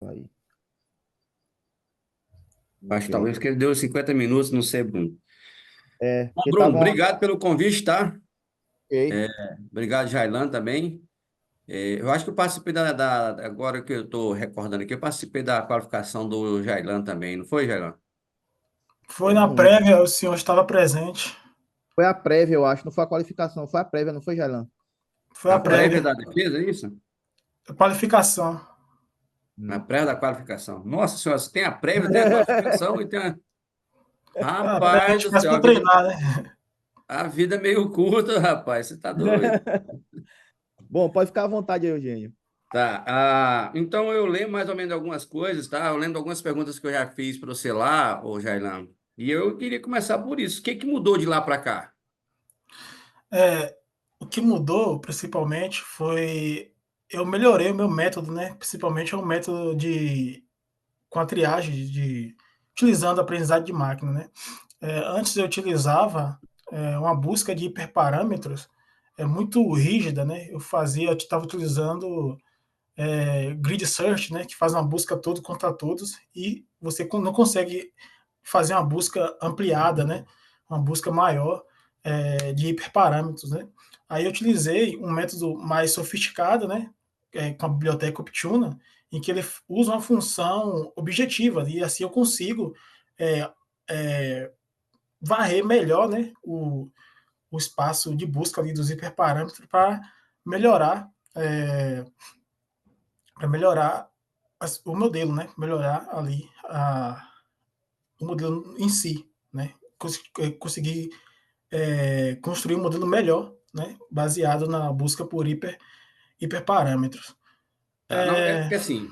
Aí, Acho que ok. talvez que ele deu 50 minutos, não sei, Bruno. É, Bom, porque Bruno, tava. obrigado pelo convite, tá? Ok. Obrigado, Jailan, também. Eu acho que eu participei agora que eu estou recordando aqui, eu participei da qualificação do Jailan também, não foi, Jailan? Eu Foi na não lembro. prévia, o senhor estava presente. Foi a prévia, eu acho. Não foi a qualificação, foi a prévia, não foi, Jailan? Foi A a prévia prévia, da defesa, é isso? a qualificação. A Hum. prévia da qualificação. Nossa senhora, você tem a prévia, tem a qualificação e tem a... A prévia a Rapaz gente do faz céu, para treinar, né? a vida é meio curta, rapaz, você tá doido. Bom, pode ficar à vontade aí, Eugênio. Tá, então eu lembro mais ou menos algumas coisas, tá? Eu lembro algumas perguntas que eu já fiz para você lá, ô Jailan, e eu queria começar por isso. O que que mudou de lá para cá? É, o que mudou, principalmente, foi eu melhorei o meu método, né? Principalmente é o método de com a triagem de utilizando a aprendizagem de máquina, né? Antes eu utilizava uma busca de hiperparâmetros muito rígida, né? Eu estava utilizando grid search, né? Que faz uma busca todo contra todos e você não consegue fazer uma busca ampliada, né? Uma busca maior de hiperparâmetros, né? Aí eu utilizei um método mais sofisticado, né? Com a biblioteca Optuna, em que ele usa uma função objetiva e assim eu consigo é, é, varrer melhor, né? O espaço de busca ali dos hiperparâmetros melhorar é, para melhorar o modelo, né? Melhorar ali o modelo em si, né? Conseguir construir um modelo melhor, né? Baseado na busca por hiperparâmetros. Tá, não, é porque assim,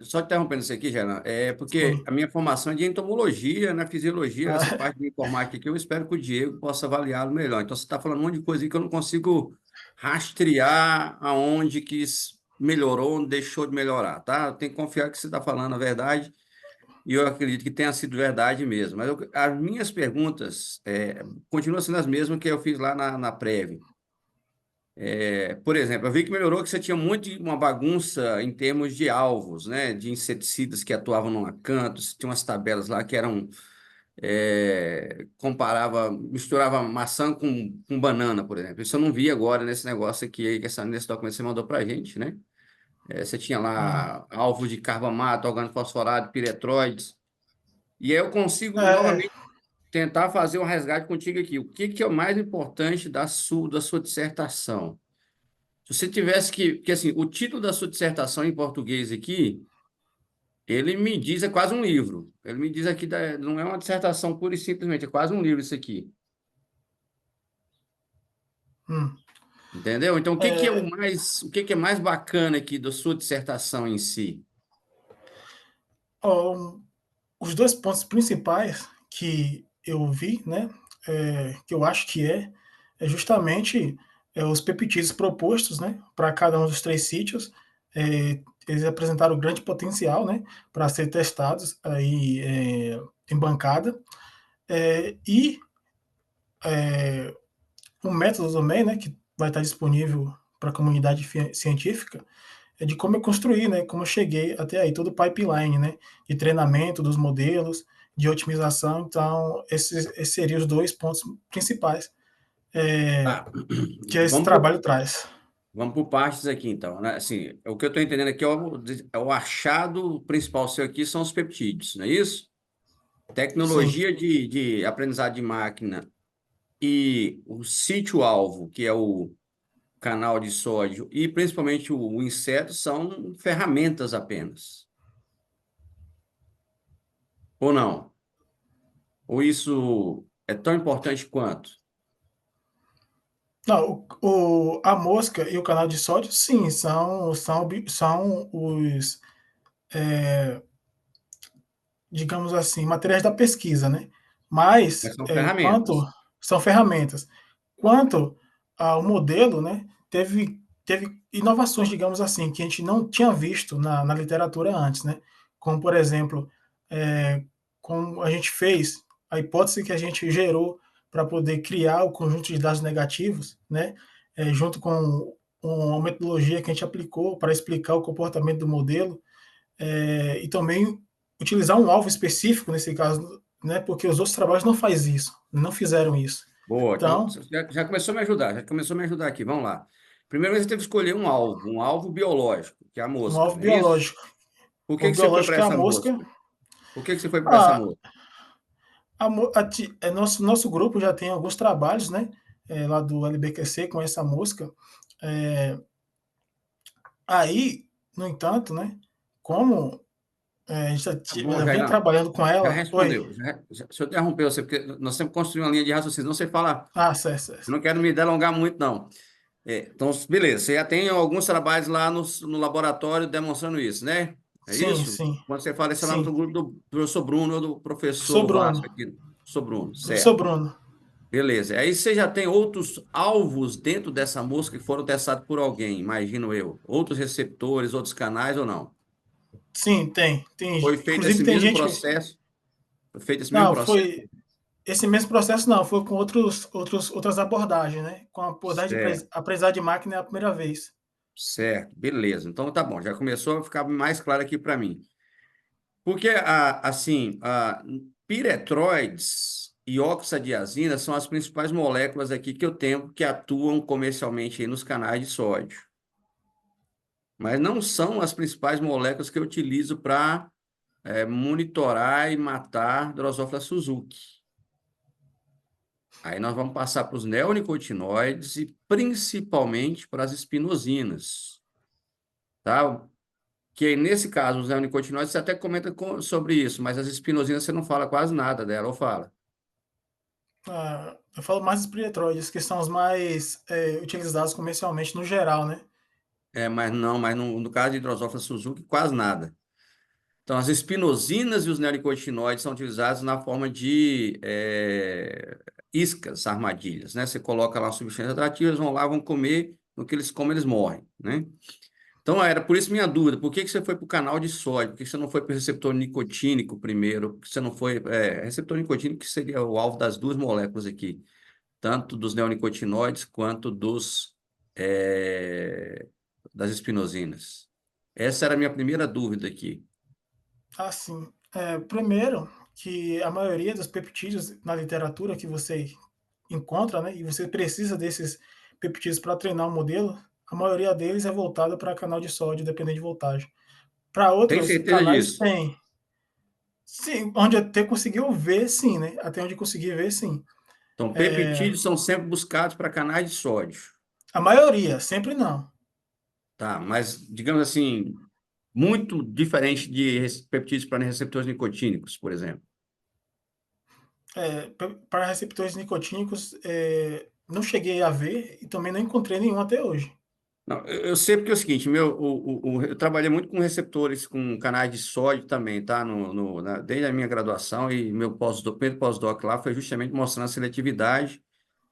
só te interrompendo isso aqui, Geraldo, é porque Sim. a minha formação é de entomologia, na fisiologia, essa Ah, parte de informática aqui, eu espero que o Diego possa avaliá-lo melhor. Então, você está falando um monte de coisa aí que eu não consigo rastrear aonde que melhorou, onde deixou de melhorar, tá? Eu tenho que confiar que você está falando a verdade, e eu acredito que tenha sido verdade mesmo. Mas as minhas perguntas continuam sendo as mesmas que eu fiz lá na Prev. Por exemplo, eu vi que melhorou que você tinha muito uma bagunça em termos de alvos, né? De inseticidas que atuavam num canto, você tinha umas tabelas lá que eram misturava maçã com banana, por exemplo. Isso eu não vi agora nesse negócio aqui, nesse documento que você mandou para a gente, né? Você tinha hum. lá alvo de carbamato, organofosforato, piretroides. E aí eu consigo É, novamente tentar fazer um resgate contigo aqui. O que que é o mais importante da sua dissertação? Se você tivesse porque assim, o título da sua dissertação em português aqui, ele me diz, é quase um livro. Ele me diz aqui, não é uma dissertação pura e simplesmente, é quase um livro isso aqui. hum. Entendeu? Então, É, o que que é mais bacana aqui da sua dissertação em si? ó, os dois pontos principais que eu vi, né? Que eu acho que é justamente os peptídeos propostos, né? Para cada um dos três sítios. Eles apresentaram grande potencial, né? Para ser testados aí em bancada. E um método também, né, que vai estar disponível para a comunidade científica, é de como eu construí, né, como eu cheguei até aí, todo o pipeline, né, de treinamento dos modelos, de otimização. Então, esses seriam os dois pontos principais Tá. que esse Vamos por, trabalho traz. vamos por partes aqui, então, né? Assim, o que eu estou entendendo aqui é o achado principal seu aqui são os peptídeos, não é isso? Sim. Tecnologia de aprendizado de máquina e o sítio-alvo, que é o canal de sódio, e principalmente o inseto, são ferramentas apenas. Ou não? Ou isso é tão importante quanto? Não, a mosca e o canal de sódio, sim, são os, digamos assim, materiais da pesquisa, né? Mas Mas, são quanto ferramentas. são ferramentas, quanto ao modelo, né, teve inovações, digamos assim, que a gente não tinha visto na literatura antes, né? Como, por exemplo, como a gente fez, a hipótese que a gente gerou para poder criar o conjunto de dados negativos, né? Junto com uma metodologia que a gente aplicou para explicar o comportamento do modelo, e também utilizar um alvo específico nesse caso, né? Porque os outros trabalhos não faz isso, não fizeram isso. Boa, então Então, você já começou a me ajudar, já começou a me ajudar aqui, vamos lá. Primeiro você teve que escolher um alvo biológico, que é a um mosca, alvo não é isso? biológico. Por O que que você foi para biológico é a essa mosca. mosca? Por que que você foi para essa Ah, mosca? nosso grupo já tem alguns trabalhos, né? Lá do LBQC com essa mosca. É, aí, no entanto, né? Como a gente Tá bom, já vem Jairão, trabalhando com já ela. Oi. respondeu. Se eu interromper você, porque nós temos que construir uma linha de raciocínio, não você fala, Ah, certo, certo. eu não quero me delongar muito, não. Então, beleza, você já tem alguns trabalhos lá no laboratório demonstrando isso, né? É Sim, isso? sim, Quando você fala isso é lá no sim. grupo do professor Bruno ou do Professor professor Bruno. Vasco aqui, professor Bruno, Professor certo. Bruno. Beleza. Aí você já tem outros alvos dentro dessa mosca que foram testados por alguém, imagino eu. Outros receptores, outros canais ou não? Sim, tem. Foi feito Inclusive esse tem mesmo gente que. processo? Foi feito esse mesmo Não, processo? foi. Esse mesmo processo não, foi com outras abordagens, né? Com a abordagem de Certo, aprendizagem de máquina é a primeira vez. certo. Beleza. Então tá bom, já começou a ficar mais claro aqui para mim. Porque, assim, piretroides e oxadiazina são as principais moléculas aqui que eu tenho que atuam comercialmente aí nos canais de sódio. Mas não são as principais moléculas que eu utilizo para monitorar e matar Drosophila Suzuki. Aí nós vamos passar para os neonicotinoides e principalmente para as espinosina, tá? Que aí, nesse caso, os neonicotinoides, você até comenta sobre isso, mas as espinosina você não fala quase nada dela, ou fala? Eu falo mais dos piretroides, que são os mais utilizados comercialmente no geral, né? Mas não, mas no caso de Drosophila Suzuki, quase nada. Então, as espinosinas e os neonicotinoides são utilizados na forma de iscas, armadilhas, né? Você coloca lá substâncias atrativas, vão lá, vão comer, no que eles comem, eles morrem, né? Então, era por isso minha dúvida, por que que você foi para o canal de sódio? Por que você não foi para o receptor nicotínico primeiro? Por que você não foi... receptor nicotínico que seria o alvo das duas moléculas aqui, tanto dos neonicotinoides quanto das espinosinas. Essa era a minha primeira dúvida aqui. Assim, primeiro, que a maioria dos peptídeos na literatura que você encontra, né, e você precisa desses peptídeos para treinar o modelo, a maioria deles é voltada para canal de sódio, dependente de voltagem. Para Tem outros certeza canais disso? tem. Sim, onde até conseguiu ver, sim, né? Até onde consegui ver, sim. Então, peptídeos são sempre buscados para canais de sódio, A maioria, sempre não. tá? Mas, digamos assim, muito diferente de peptídeos para receptores nicotínicos, por exemplo. Para receptores nicotínicos, não cheguei a ver e também não encontrei nenhum até hoje. Não, eu sei porque é o seguinte, eu trabalhei muito com receptores, com canais de sódio também, tá? Desde a minha graduação e meu primeiro pós-doc lá foi justamente mostrando a seletividade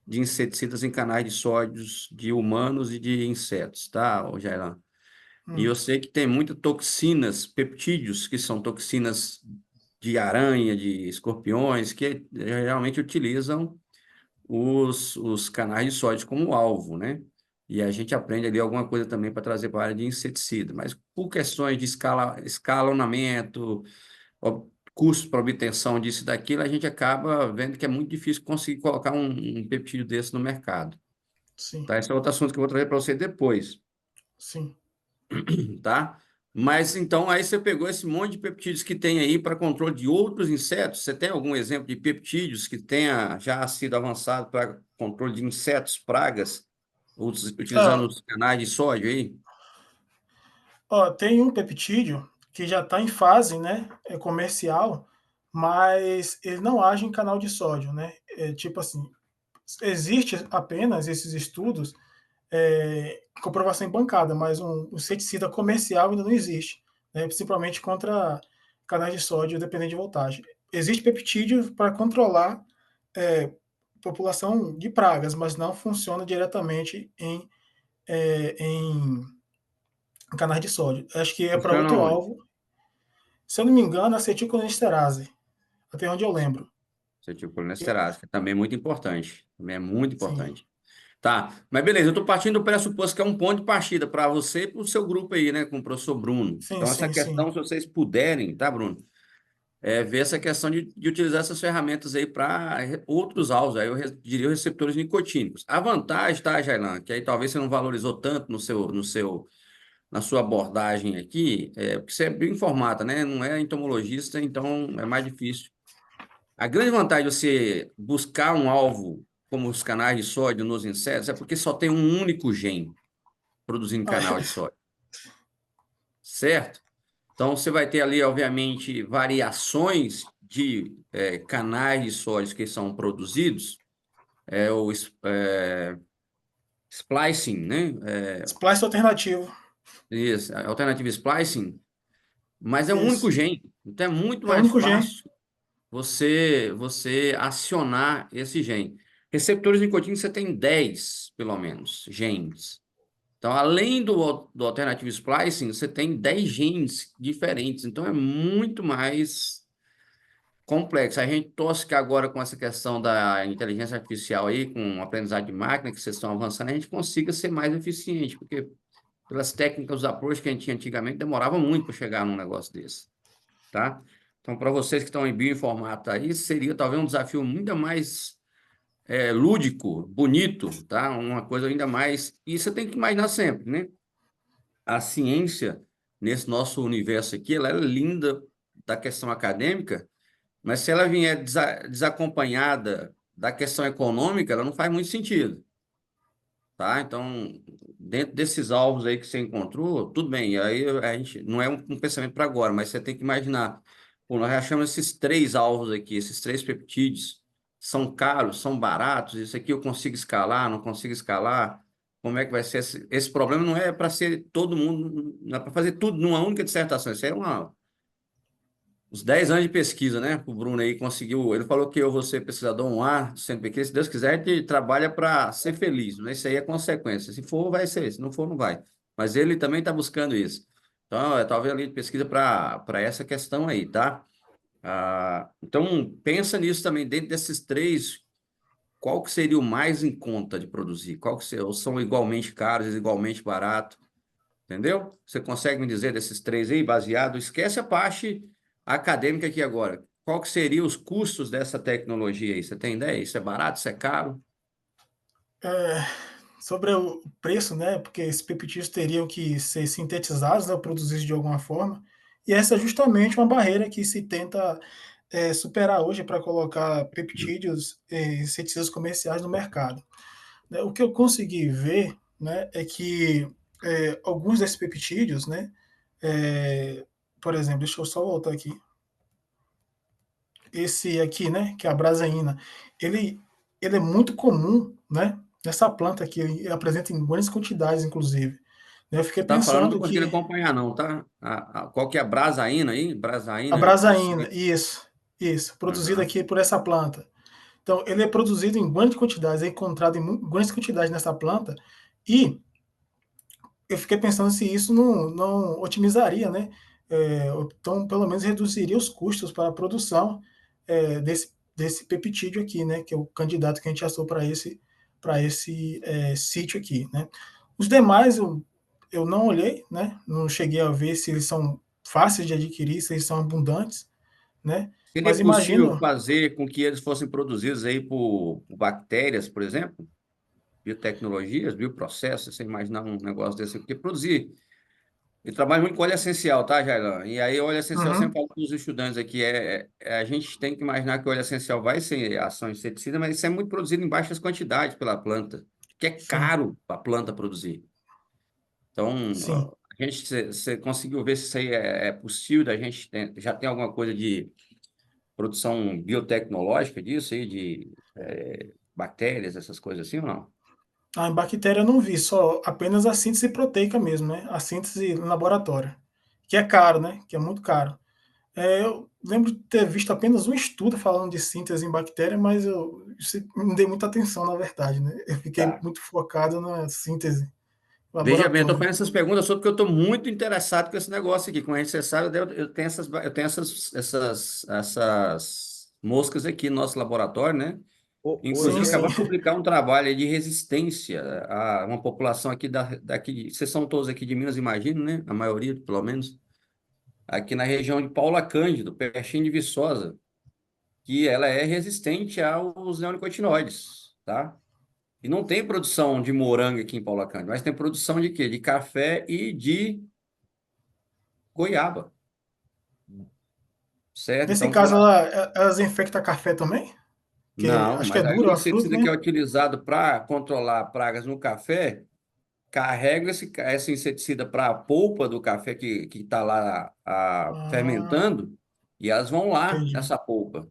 de inseticidas em canais de sódios de humanos e de insetos, tá, Jailan? E eu Hum, sei que tem muitas toxinas, peptídeos, que são toxinas de aranha, de escorpiões, que realmente utilizam os canais de sódio como alvo, né? E a gente aprende ali alguma coisa também para trazer para a área de inseticida. Mas por questões de escalonamento, custos para obtenção disso e daquilo, a gente acaba vendo que é muito difícil conseguir colocar um peptídeo desse no mercado. sim, Tá? Esse é outro assunto que eu vou trazer para você depois, sim. tá? Mas então aí você pegou esse monte de peptídeos que tem aí para controle de outros insetos. Você tem algum exemplo de peptídeos que tenha já sido avançado para controle de insetos, pragas, utilizando Ah, os canais de sódio aí? tem um peptídeo que já está em fase, né, comercial, mas ele não age em canal de sódio, né? Tipo assim, existe apenas esses estudos, comprovação em bancada, mas um inseticida comercial ainda não existe, né, principalmente contra canais de sódio dependente de voltagem. Existe peptídeo para controlar população de pragas, mas não funciona diretamente em canais de sódio. Acho que é para Funciona outro onde? alvo. Se eu não me engano, acetilcolinesterase, até onde eu lembro. Acetilcolinesterase, que também é muito importante. Também é muito Sim. importante. Tá, mas beleza, eu estou partindo do pressuposto que é um ponto de partida para você e para o seu grupo aí, né, com o professor Bruno. Sim, Então, essa sim, questão, sim. se vocês puderem, tá, Bruno? Ver essa questão de utilizar essas ferramentas aí para outros alvos, aí diria os receptores nicotínicos. A vantagem, tá, Jailan, que aí talvez você não valorizou tanto na sua abordagem aqui, porque você é bioinformata, né? Não é entomologista, então é mais difícil. A grande vantagem de você buscar um alvo como os canais de sódio nos insetos é porque só tem um único gene produzindo Ah, canal de sódio, certo? Então, você vai ter ali, obviamente, variações de canais de sódio que são produzidos, o splicing, né? splice alternativo. Isso, alternative splicing, mas é um único Isso. gene. Então, é muito É o mais único gene. fácil você acionar esse gene. Receptores nicotínicos, você tem 10 pelo menos, genes. Então, além do alternative splicing, você tem 10 genes diferentes. Então, é muito mais complexo. A gente torce que agora, com essa questão da inteligência artificial aí, com o aprendizado de máquina que vocês estão avançando, a gente consiga ser mais eficiente, porque pelas técnicas, os approaches que a gente tinha antigamente, demorava muito para chegar num negócio desse, tá? Então, para vocês que estão em bioinformática aí, seria talvez um desafio ainda mais lúdico, bonito, tá? Uma coisa ainda mais... E você tem que imaginar sempre, né? A ciência, nesse nosso universo aqui, ela é linda da questão acadêmica, mas se ela vier desacompanhada da questão econômica, ela não faz muito sentido, tá? Então, dentro desses alvos aí que você encontrou, tudo bem, aí a gente não é um pensamento para agora, mas você tem que imaginar, pô, nós achamos esses três alvos aqui, esses três peptídeos, são caros, são baratos, isso aqui eu consigo escalar, não consigo escalar, como é que vai ser esse problema? Não é para ser todo mundo, não é para fazer tudo numa única dissertação, isso é uns 10 anos de pesquisa, né? O Bruno aí conseguiu. Ele falou que eu vou ser pesquisador 1A do CNPq. Se Deus quiser, a gente trabalha para ser feliz, né? Isso aí é consequência. Se for, vai ser. Se não for, não vai. Mas ele também está buscando isso. Então, talvez ali de pesquisa para essa questão aí, tá? Então, pensa nisso também. Dentro desses três, qual que seria o mais em conta de produzir? Qual que seria, ou são igualmente caros, igualmente baratos? Entendeu? Você consegue me dizer desses três aí, baseado? Esquece a parte acadêmica aqui agora. Qual que seriam os custos dessa tecnologia aí? Você tem ideia? Isso é barato? Isso é caro? É, sobre o preço, né? Porque esses peptídeos teriam que ser sintetizados, né, produzidos de alguma forma. E essa é justamente uma barreira que se tenta superar hoje para colocar peptídeos e inseticidas comerciais no mercado. Né? O que eu consegui ver, né, é que alguns desses peptídeos, né, por exemplo, deixa eu só voltar aqui. Esse aqui, né, que é a brasaína, ele, ele é muito comum, né, nessa planta aqui, ele apresenta em grandes quantidades, inclusive. Eu fiquei Você está falando, não pensando estou conseguindo que acompanhar, não, tá? Qual que é a brasaína aí? a Brasaína, brasaína, isso, produzida Aham. aqui por essa planta. Então, ele é produzido em grandes quantidades, é encontrado em grandes quantidades nessa planta, e eu fiquei pensando se isso não otimizaria, né? Então, pelo menos reduziria os custos para a produção desse peptídeo aqui, né? Que é o candidato que a gente achou para esse sítio aqui, né? Os demais eu não olhei, né? Não cheguei a ver se eles são fáceis de adquirir, se eles são abundantes, né? Seria Mas possível imagino, fazer com que eles fossem produzidos aí por bactérias, por exemplo? Biotecnologias, bioprocessos, você imaginar um negócio desse, porque produzir. Eu trabalho muito com óleo essencial, tá, Jailan? E aí, óleo essencial, eu sempre uhum, falo para os estudantes aqui, a gente tem que imaginar que o óleo essencial vai ser ação inseticida, mas isso é muito produzido em baixas quantidades pela planta, que é sim, caro para a planta produzir. Então, sim. você conseguiu ver se isso aí é possível, da gente já tem alguma coisa de produção biotecnológica disso aí, de bactérias, essas coisas assim ou não? Em bactéria eu não vi, só apenas a síntese proteica mesmo, né? A síntese no laboratório, que é caro, né? Que é muito caro. Eu lembro de ter visto apenas um estudo falando de síntese em bactéria, mas eu não dei muita atenção, na verdade, né? Eu fiquei Tá. muito focado na síntese Veja bem, eu estou laboratório. fazendo essas perguntas só porque eu estou muito interessado com esse negócio aqui. Como a gente sabe, eu tenho essas moscas aqui no nosso laboratório, né? Sim, Inclusive, sim. acabamos de publicar um trabalho aí de resistência a uma população aqui vocês são todos aqui de Minas, imagino, né? A maioria, pelo menos, aqui na região de Paula Cândido, pertinho de Viçosa, que ela é resistente aos neonicotinoides, tá? E não tem produção de morango aqui em Paula Cândido, mas tem produção de quê? De café e de goiaba, certo? Nesse Então, caso, elas infectam café também? Que não, acho que é mas aí o duro a fruta, inseticida que é né? utilizado para controlar pragas no café, carrega esse inseticida para a polpa do café que está lá Ah, fermentando, e elas vão lá entendi. nessa polpa.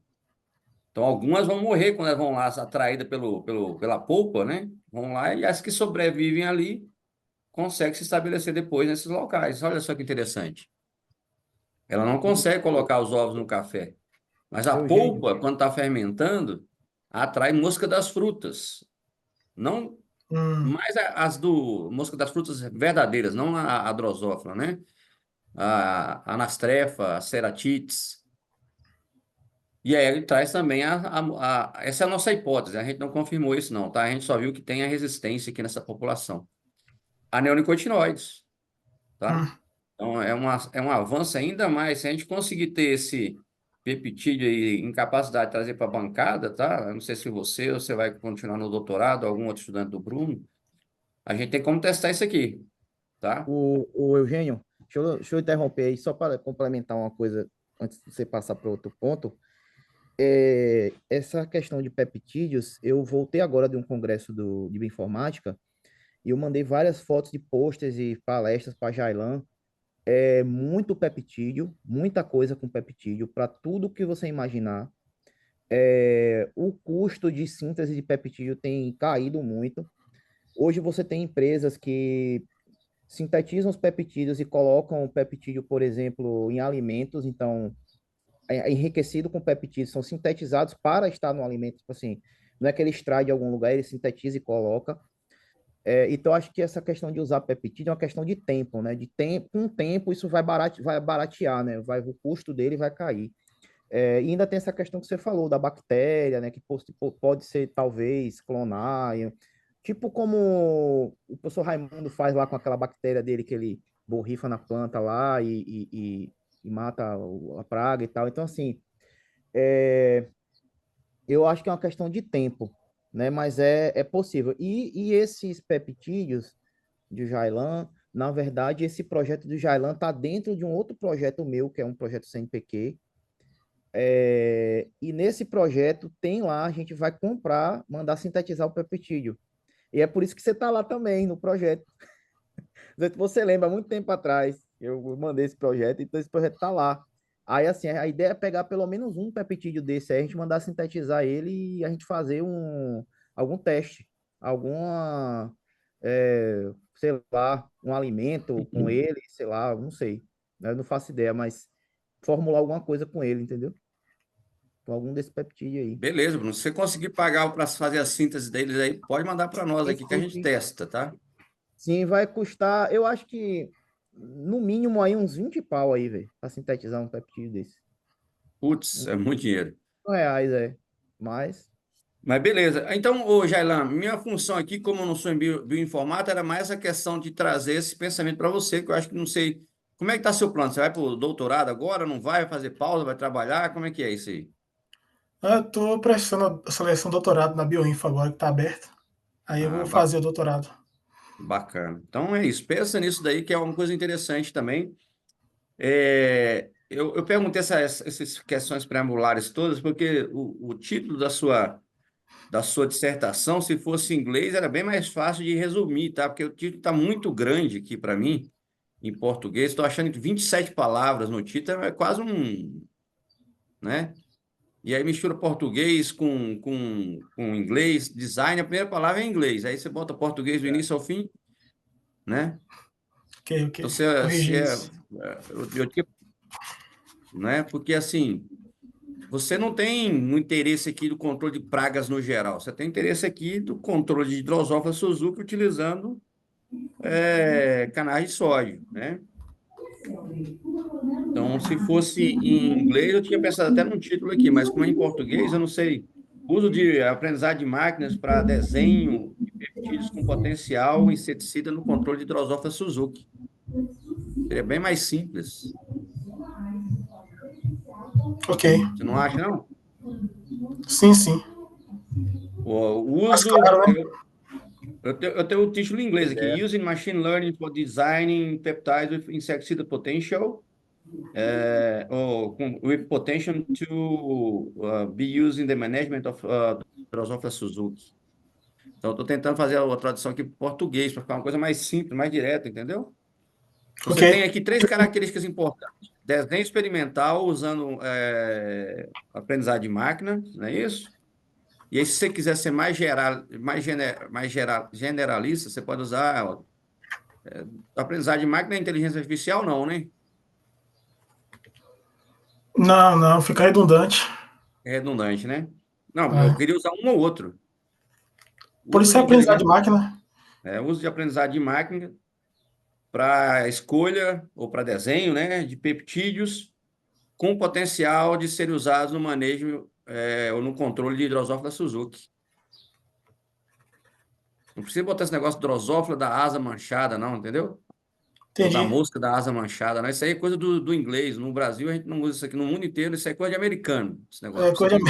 Então, algumas vão morrer quando elas vão lá, atraídas pela polpa, né? Vão lá e as que sobrevivem ali conseguem se estabelecer depois nesses locais. Olha só que interessante. Ela não consegue O colocar os ovos no café, mas a Eugênio, polpa, quando está fermentando, atrai mosca das frutas. Não Hum, mais as do mosca das frutas verdadeiras, não a drosófila, né? A anastrefa, a ceratites. E aí ele traz também essa é a nossa hipótese, a gente não confirmou isso não, tá? A gente só viu que tem a resistência aqui nessa população. A neonicotinoides, tá? hum, Então é um avanço ainda mais, se a gente conseguir ter esse peptídeo aí em capacidade de trazer para a bancada, tá? Eu não sei se você ou você vai continuar no doutorado, algum outro estudante do Bruno, a gente tem como testar isso aqui, tá? o Eugênio, deixa eu interromper aí, só para complementar uma coisa, antes de você passar para outro ponto. Essa questão de peptídeos, eu voltei agora de um congresso de bioinformática e eu mandei várias fotos de posters e palestras para a Jailan. Muito peptídeo, muita coisa com peptídeo, para tudo que você imaginar. O custo de síntese de peptídeo tem caído muito. Hoje você tem empresas que sintetizam os peptídeos e colocam o peptídeo, por exemplo, em alimentos, então é enriquecido com peptídeos, são sintetizados para estar no alimento, tipo assim, não é que ele extrai de algum lugar, ele sintetiza e coloca. Então, acho que essa questão de usar peptídeo é uma questão de tempo, né? De tempo, com o tempo, isso vai baratear, né? O custo dele vai cair. E ainda tem essa questão que você falou da bactéria, né? Que pode ser, talvez, clonar. Tipo como o professor Raimundo faz lá com aquela bactéria dele que ele borrifa na planta lá e mata a praga e tal. Então, assim, é, eu acho que é uma questão de tempo, né? Mas é possível. E esses peptídeos de Jailan, na verdade, esse projeto do Jailan está dentro de um outro projeto meu, que é um projeto CNPq. E nesse projeto tem lá, a gente vai comprar, mandar sintetizar o peptídeo. E é por isso que você está lá também no projeto. Não sei se você lembra, há muito tempo atrás, eu mandei esse projeto, então esse projeto está lá. Aí, assim, a ideia é pegar pelo menos um peptídeo desse, aí a gente mandar sintetizar ele e a gente fazer algum teste, alguma, sei lá, um alimento com ele, sei lá, não sei, né? Eu não faço ideia, mas formular alguma coisa com ele, entendeu? Com algum desse peptídeo aí. Beleza, Bruno. Se você conseguir pagar para fazer a síntese deles aí, pode mandar para nós Sim, aqui que a sim, gente sim. testa, tá? Sim, vai custar, eu acho que no mínimo aí uns 20 pau aí, velho, para sintetizar um peptídeo desse. Putz, Uns é muito dinheiro. R$ 5, Mas, Mas beleza. Então, ô Jailan, minha função aqui, como eu não sou em bioinformática, era mais a questão de trazer esse pensamento para você, que eu acho que não sei. Como é que está seu plano? Você vai para o doutorado agora? Não vai? Vai fazer pausa? Vai trabalhar? Como é que é isso aí? eu estou prestando a seleção doutorado na Bioinfo agora, que está aberta. Aí eu Ah, vou fazer o doutorado. bacana. Então é isso. Pensa nisso daí, que é uma coisa interessante também. Eu perguntei essas questões preambulares todas, porque o título da sua dissertação, se fosse em inglês, era bem mais fácil de resumir, tá? Porque o título está muito grande aqui para mim, em português. Estou achando que 27 palavras no título é quase um, né? E aí mistura português com inglês, design, a primeira palavra é em inglês. Aí você bota português do início ao fim, né? Ok, ok. Então, Corrigir isso. eu né? Porque assim, você não tem um interesse aqui do controle de pragas no geral. Você tem interesse aqui do controle de Drosophila Suzuki utilizando canais de sódio, né? Então, se fosse em inglês, eu tinha pensado até num título aqui, mas como é em português, eu não sei. Uso de aprendizagem de máquinas para desenho de peptídeos com potencial inseticida no controle de Drosophila Suzuki. Seria bem mais simples. Ok. Você não acha, não? Sim, sim. O Mais uso, claro, né? eu tenho o título em inglês aqui, É. Using Machine Learning for Designing Peptides with Insecticide Potential, with potential to be used in the management of Drosophila Suzuki. Então, estou tentando fazer a tradução aqui para português, para ficar uma coisa mais simples, mais direta, entendeu? Ok. Você tem aqui 3 características importantes. Desenho experimental usando aprendizagem de máquina, não é isso? E aí, se você quiser ser generalista, você pode usar aprendizagem de máquina e inteligência artificial, não, né? Não, não, fica redundante. É redundante, né? Não, eu É. queria usar um ou outro. Por Uso isso é de aprendizagem de inteligência, máquina. uso de aprendizagem de máquina para escolha ou para desenho, né, de peptídeos com potencial de serem usados no manejo ou no controle de Drosophila Suzuki. Não precisa botar esse negócio de Drosophila da asa manchada, não, entendeu? Ou da Entendi. mosca da asa manchada, não. Isso aí é coisa do inglês. No Brasil, a gente não usa isso aqui no mundo inteiro. Isso é coisa de americano, esse negócio. É Precisa coisa.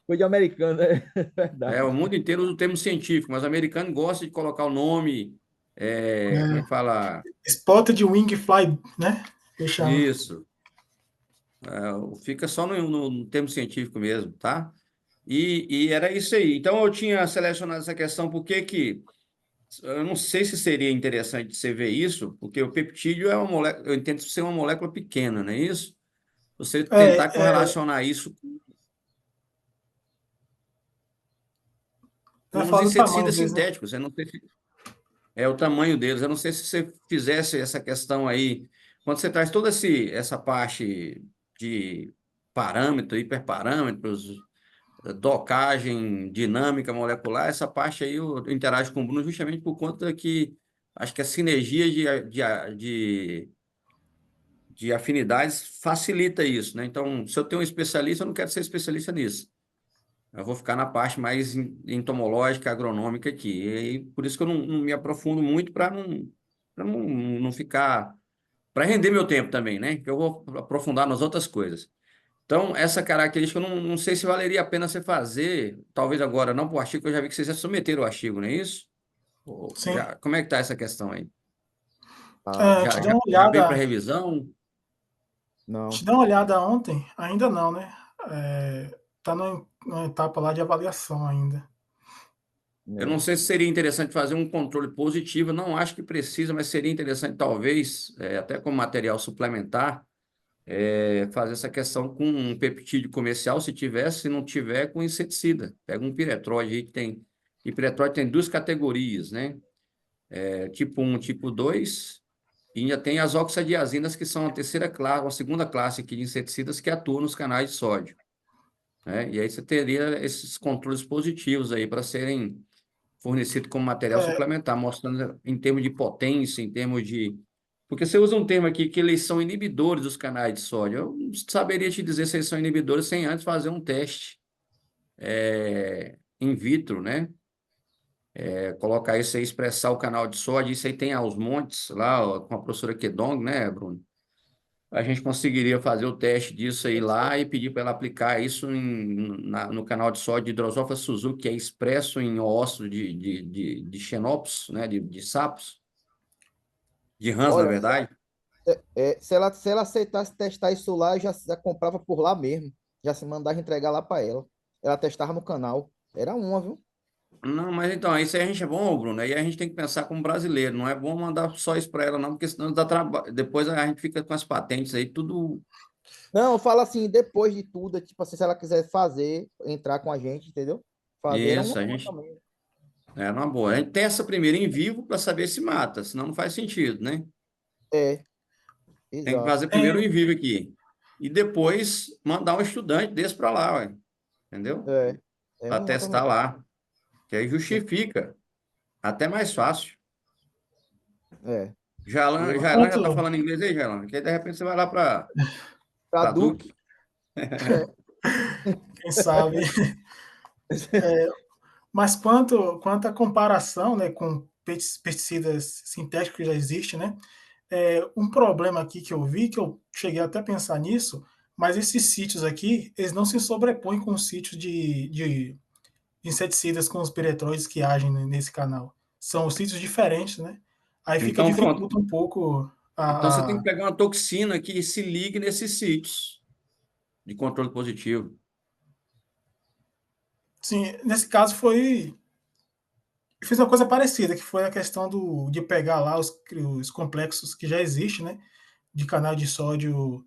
Coisa de americano, né? Verdade. o mundo inteiro usa o termo científico, mas o americano gosta de colocar o nome, como é que fala? Spotted Wing Fly, né? Fechava. Isso. Fica só no termo científico mesmo, tá? E era isso aí. Então, eu tinha selecionado essa questão porque eu não sei se seria interessante você ver isso, porque o peptídeo é uma molécula, eu entendo ser uma molécula pequena, não é isso? Você tentar correlacionar isso Vai com os falar do tamanho inseticidas deles, né? sintéticos. Eu não sei se é o tamanho deles. Eu não sei se você fizesse essa questão aí, quando você traz toda essa parte de parâmetro, hiperparâmetros, docagem dinâmica molecular, essa parte aí eu interajo com o Bruno justamente por conta que acho que a sinergia de afinidades facilita isso, né? Então, se eu tenho um especialista, eu não quero ser especialista nisso. Eu vou ficar na parte mais entomológica, agronômica aqui. E por isso que eu não me aprofundo muito para não ficar. Para render meu tempo também, né? Que eu vou aprofundar nas outras coisas. Então, essa característica, eu não sei se valeria a pena você fazer, talvez agora não para o artigo, eu já vi que vocês já submeteram o artigo, não é isso? Sim. Como é que está essa questão aí? Ah, Te Já, dei já, uma já veio para olhada. revisão? Te não. dei uma olhada ontem. Ainda não, né? Tá numa etapa lá de avaliação ainda. Eu não Né? sei se seria interessante fazer um controle positivo, não acho que precisa, mas seria interessante, talvez, até como material suplementar, fazer essa questão com um peptídeo comercial, se tiver, se não tiver, com inseticida. Pega um piretróide aí que tem. E piretróide tem 2 categorias, né? Tipo 1, tipo 2, e ainda tem as oxadiazinas, que são a terceira classe, a segunda classe aqui de inseticidas que atuam nos canais de sódio, né? E aí você teria esses controles positivos aí para serem fornecidos como material suplementar, mostrando em termos de potência, em termos de. Porque você usa um termo aqui que eles são inibidores dos canais de sódio. Eu não saberia te dizer se eles são inibidores sem antes fazer um teste in vitro, né? Colocar isso aí, expressar o canal de sódio, isso aí tem aos montes lá, ó, com a professora Kedong, né, Bruno? A gente conseguiria fazer o teste disso aí lá e pedir para ela aplicar isso no canal de sódio de Drosophila Suzuki, que é expresso em ossos de xenopos, né, de sapos, de rãs, na Olha, verdade. se ela aceitasse testar isso lá, eu já comprava por lá mesmo. Já se mandava entregar lá para ela. Ela testava no canal. Era uma, viu? Não, mas então, isso aí a gente é bom, Bruno, aí a gente tem que pensar como brasileiro, não é bom mandar só isso para ela, não, porque senão dá trabalho. Depois a gente fica com as patentes aí, tudo. Não, fala assim, depois de tudo, tipo assim, se ela quiser fazer, entrar com a gente, entendeu? Fazer era uma Isso, a boa gente. também. É uma boa. A gente testa primeiro em vivo para saber se mata, senão não faz sentido, né? É, Tem que exato. fazer primeiro em vivo aqui. E depois mandar um estudante desse para lá, ué, entendeu? É, é Para uma também. testar lá. Que aí Sim, justifica. Até mais fácil. é. Jalan, Eu Jalan já está Quanto, falando inglês aí, Jalan? Que aí de repente você vai lá para traduz. Duke. Quem sabe. Mas quanto à comparação, né, com pesticidas sintéticos que já existem, né, um problema aqui que eu vi, que eu cheguei até a pensar nisso, mas esses sítios aqui, eles não se sobrepõem com os sítios de inseticidas com os piretroides que agem nesse canal. São sítios diferentes, né? Aí fica Então, pronto. dificulta um pouco Então, você tem que a. pegar uma toxina que se ligue nesses sítios de controle positivo. Sim, nesse caso foi. Eu fiz uma coisa parecida, que foi a questão de pegar lá os complexos que já existem, né? De canal de sódio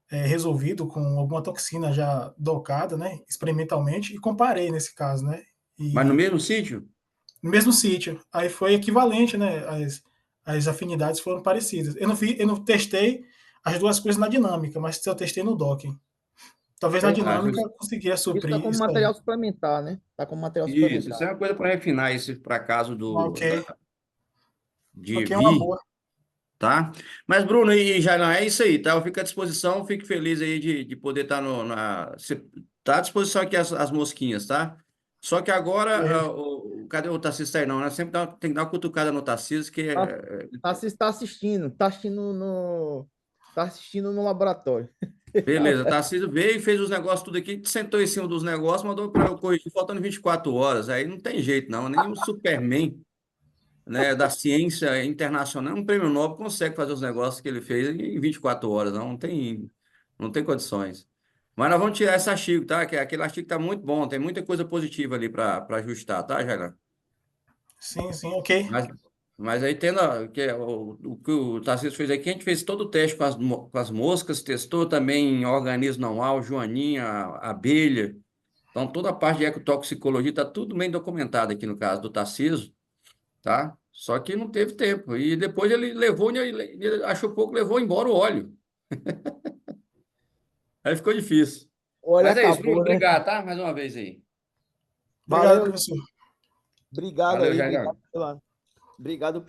resolvido com alguma toxina já docada, né? Experimentalmente, e comparei nesse caso, né? Mas no E mesmo sítio? no mesmo sítio. Aí foi equivalente, né? As afinidades foram parecidas. Eu não testei as duas coisas na dinâmica, mas eu testei no docking. Talvez na É, Ah, dinâmica isso, eu conseguia isso tá suprir como isso aí. material suplementar, né? Tá como material isso suplementar. é uma coisa para refinar esse para caso Ok, de ok, uma vir, boa. tá? Mas, Bruno e Jailan, é isso aí, tá? Eu fico à disposição, fico feliz aí de poder estar tá à disposição aqui as mosquinhas, tá? Só que agora, Beleza. cadê o Tarcísio? Tá aí, não, né? Sempre tem que dar uma cutucada no Tarcísio, que Tá, tá assistindo no laboratório. beleza, Tarcísio veio e fez os negócios tudo aqui, sentou em cima dos negócios, mandou para eu corrigir, faltando 24 horas. Aí não tem jeito, não. Nem o Superman, né, da ciência internacional, um prêmio Nobel, consegue fazer os negócios que ele fez em 24 horas. Não tem condições. Mas nós vamos tirar esse artigo, tá? Que aquele artigo está muito bom, tem muita coisa positiva ali para ajustar, tá, Jair? Sim, sim, ok. Mas, mas aí tendo o que o Tarcísio fez aqui, a gente fez todo o teste com as moscas, testou também em organismo não alvo, joaninha, abelha. Então, toda a parte de ecotoxicologia está tudo bem documentado aqui no caso do Tarcísio, tá? Só que não teve tempo. E depois ele levou, ele achou pouco, levou embora o óleo. Aí ficou difícil. Olha, Mas é isso, Bruno. acabou, né? Obrigado, tá? Mais uma vez aí. Obrigado, Valeu, professor. obrigado Valeu, aí, Jair. obrigado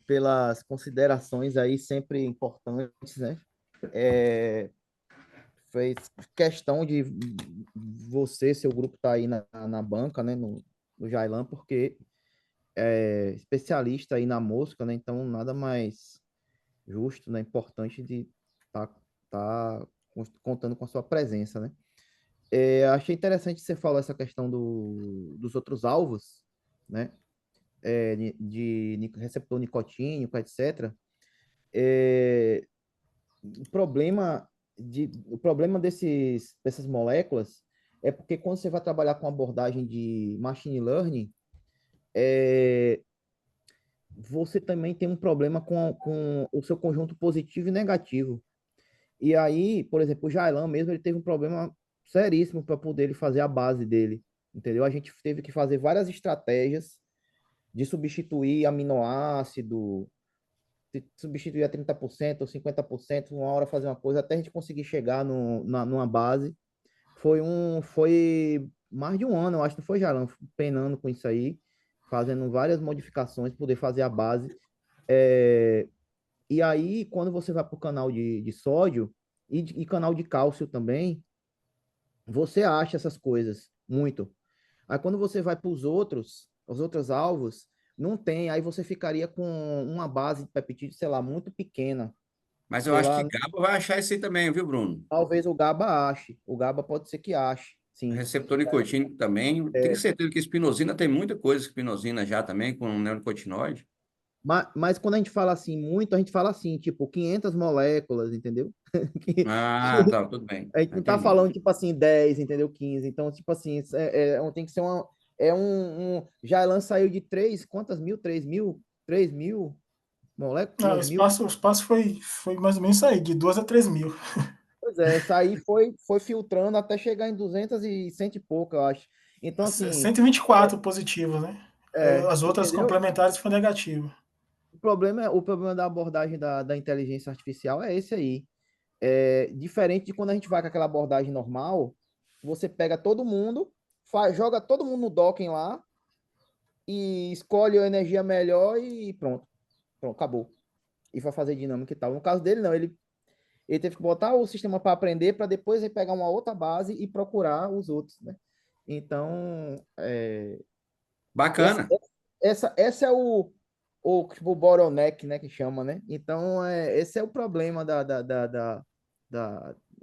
pelas considerações aí, sempre importantes, né? É, fez questão de você, seu grupo tá aí na banca, né? No Jailan, porque é especialista aí na mosca, né? Então, nada mais justo, né? Importante de tá, tá contando com a sua presença, né? Achei interessante você falar essa questão dos outros alvos, né? De receptor nicotínico, etc. É, o problema dessas moléculas é porque quando você vai trabalhar com abordagem de machine learning, é, você também tem um problema com o seu conjunto positivo e negativo. E aí, por exemplo, o Jailan mesmo, ele teve um problema seríssimo para poder ele fazer a base dele, entendeu? A gente teve que fazer várias estratégias de substituir aminoácido, de substituir a 30% ou 50%, uma hora fazer uma coisa, até a gente conseguir chegar numa base. Foi mais de um ano, eu acho, não foi, Jailan, penando com isso aí, fazendo várias modificações, poder fazer a base. É, e aí, quando você vai para o canal de sódio e canal de cálcio também, você acha essas coisas muito. Aí, quando você vai para os outros alvos, não tem. Aí você ficaria com uma base de peptídeo, sei lá, muito pequena. Mas eu Sei acho que lá, GABA vai achar isso aí também, viu, Bruno? talvez o GABA ache. O GABA pode ser que ache, sim. Receptor nicotínico também. Tenho certeza que espinosina tem muita coisa espinosina já também, com neonicotinoide. Mas quando a gente fala assim muito, a gente fala assim, tipo, 500 moléculas, entendeu? Ah, tá, tudo bem. A gente não tá Entendi. falando, tipo assim, 10, entendeu? 15. Então, tipo assim, tem que ser uma. Jailan saiu de 3, quantas mil? 3.000? 3.000 moléculas? Ah, 2.000? o espaço foi mais ou menos isso aí, de 2 a 3 mil. Pois é, essa aí foi filtrando até chegar em 200 e cento e pouco, eu acho. Então, assim, 124 positivo, né? As outras entendeu? complementares foi negativo. O problema da abordagem da inteligência artificial é esse aí. Diferente de quando a gente vai com aquela abordagem normal, você pega todo mundo, joga todo mundo no docking lá e escolhe a energia melhor e pronto. Pronto, acabou. E vai fazer dinâmica e tal. No caso dele, não. Ele ele teve que botar o sistema para aprender, para depois ele pegar uma outra base e procurar os outros, né? Então, essa, Bacana. essa é tipo, o bottleneck, né, que chama, né? Então, esse é o problema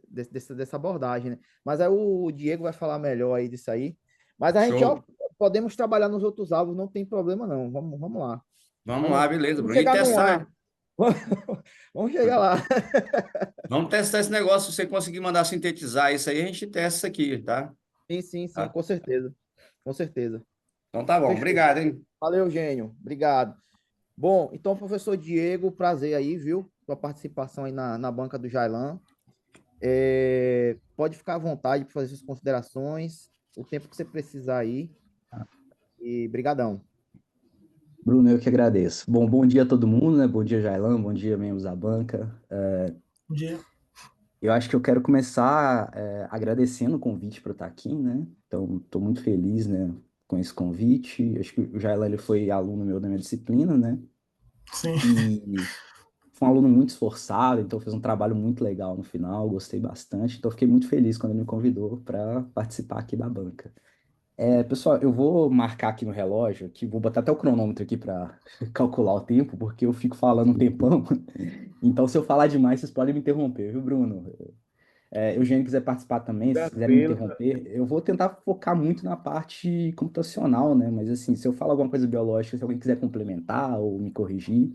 dessa abordagem, né? Mas aí o Diego vai falar melhor aí disso aí. Mas a gente, ó, Show. podemos trabalhar nos outros alvos, não tem problema não. Vamos lá. Vamos Vamos, lá, beleza, vamos Bruno. E chegar no testar. ar. Vamos chegar lá. Vamos testar esse negócio. Se você conseguir mandar sintetizar isso aí, a gente testa isso aqui, tá? Sim, sim, sim, Tá? com certeza. Com certeza. Então tá bom. Fechou. Obrigado, hein? Valeu, Gênio. Obrigado. Bom, então, professor Diego, prazer aí, viu? Sua participação aí na banca do Jailan. Pode ficar à vontade para fazer suas considerações, o tempo que você precisar aí. E brigadão. Bruno, eu que agradeço. Bom dia a todo mundo, né? Bom dia, Jailan, bom dia, membros da banca. Bom dia. Eu acho que eu quero começar agradecendo o convite para estar aqui, né? Então, estou muito feliz, né, com esse convite. Acho que o Jailan ele foi aluno meu da minha disciplina, né? Sim. E foi um aluno muito esforçado, então fez um trabalho muito legal no final, gostei bastante. Então, fiquei muito feliz quando ele me convidou para participar aqui da banca. Pessoal, eu vou marcar aqui no relógio, aqui, vou botar até o cronômetro aqui para calcular o tempo, porque eu fico falando um tempão. Então, se eu falar demais, vocês podem me interromper, viu, Bruno? Eugênio quiser participar também, se quiser me Tranquilo. interromper, eu vou tentar focar muito na parte computacional, né? Mas assim, se eu falar alguma coisa biológica, se alguém quiser complementar ou me corrigir,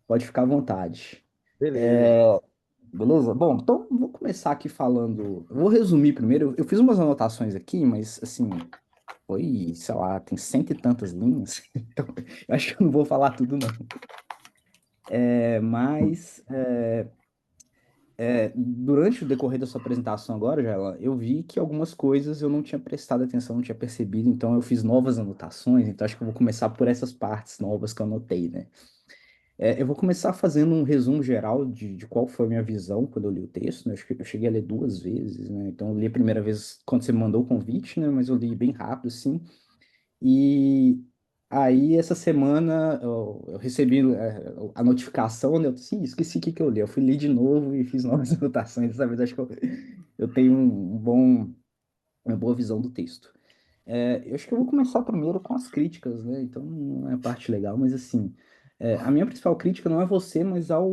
pode ficar à vontade. Beleza. Beleza? Bom, então vou começar aqui falando. Eu vou resumir primeiro. Eu fiz umas anotações aqui, mas assim, foi, sei lá, tem cento e tantas linhas. Então, eu acho que eu não vou falar tudo, não. Durante o decorrer da sua apresentação agora, Jaila, eu vi que algumas coisas eu não tinha prestado atenção, não tinha percebido, então eu fiz novas anotações, então acho que eu vou começar por essas partes novas que eu anotei, né? Eu vou começar fazendo um resumo geral de qual foi a minha visão quando eu li o texto, né? Acho que eu cheguei a ler duas vezes, né? Então eu li a primeira vez quando você me mandou o convite, né? Mas eu li bem rápido, assim. E aí, essa semana, eu recebi a notificação, né? Eu disse, "Ih, esqueci o que que eu li." Eu fui ler de novo e fiz novas anotações. Dessa vez, acho que eu tenho uma boa visão do texto. Eu acho que eu vou começar primeiro com as críticas, né? Então, não é a parte legal, mas assim, a minha principal crítica não é você, mas ao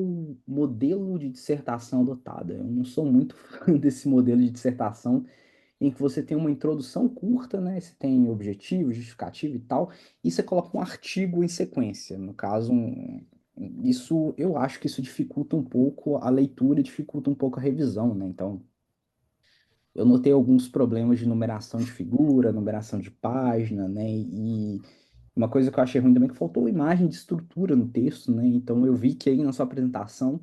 modelo de dissertação adotada. Eu não sou muito fã desse modelo de dissertação em que você tem uma introdução curta, né? Você tem objetivo, justificativo e tal, e você coloca um artigo em sequência. No caso, isso eu acho que isso dificulta um pouco a leitura, e dificulta um pouco a revisão, né? Então, eu notei alguns problemas de numeração de figura, numeração de página, né? E uma coisa que eu achei ruim também é que faltou imagem de estrutura no texto, né? Então eu vi que aí na sua apresentação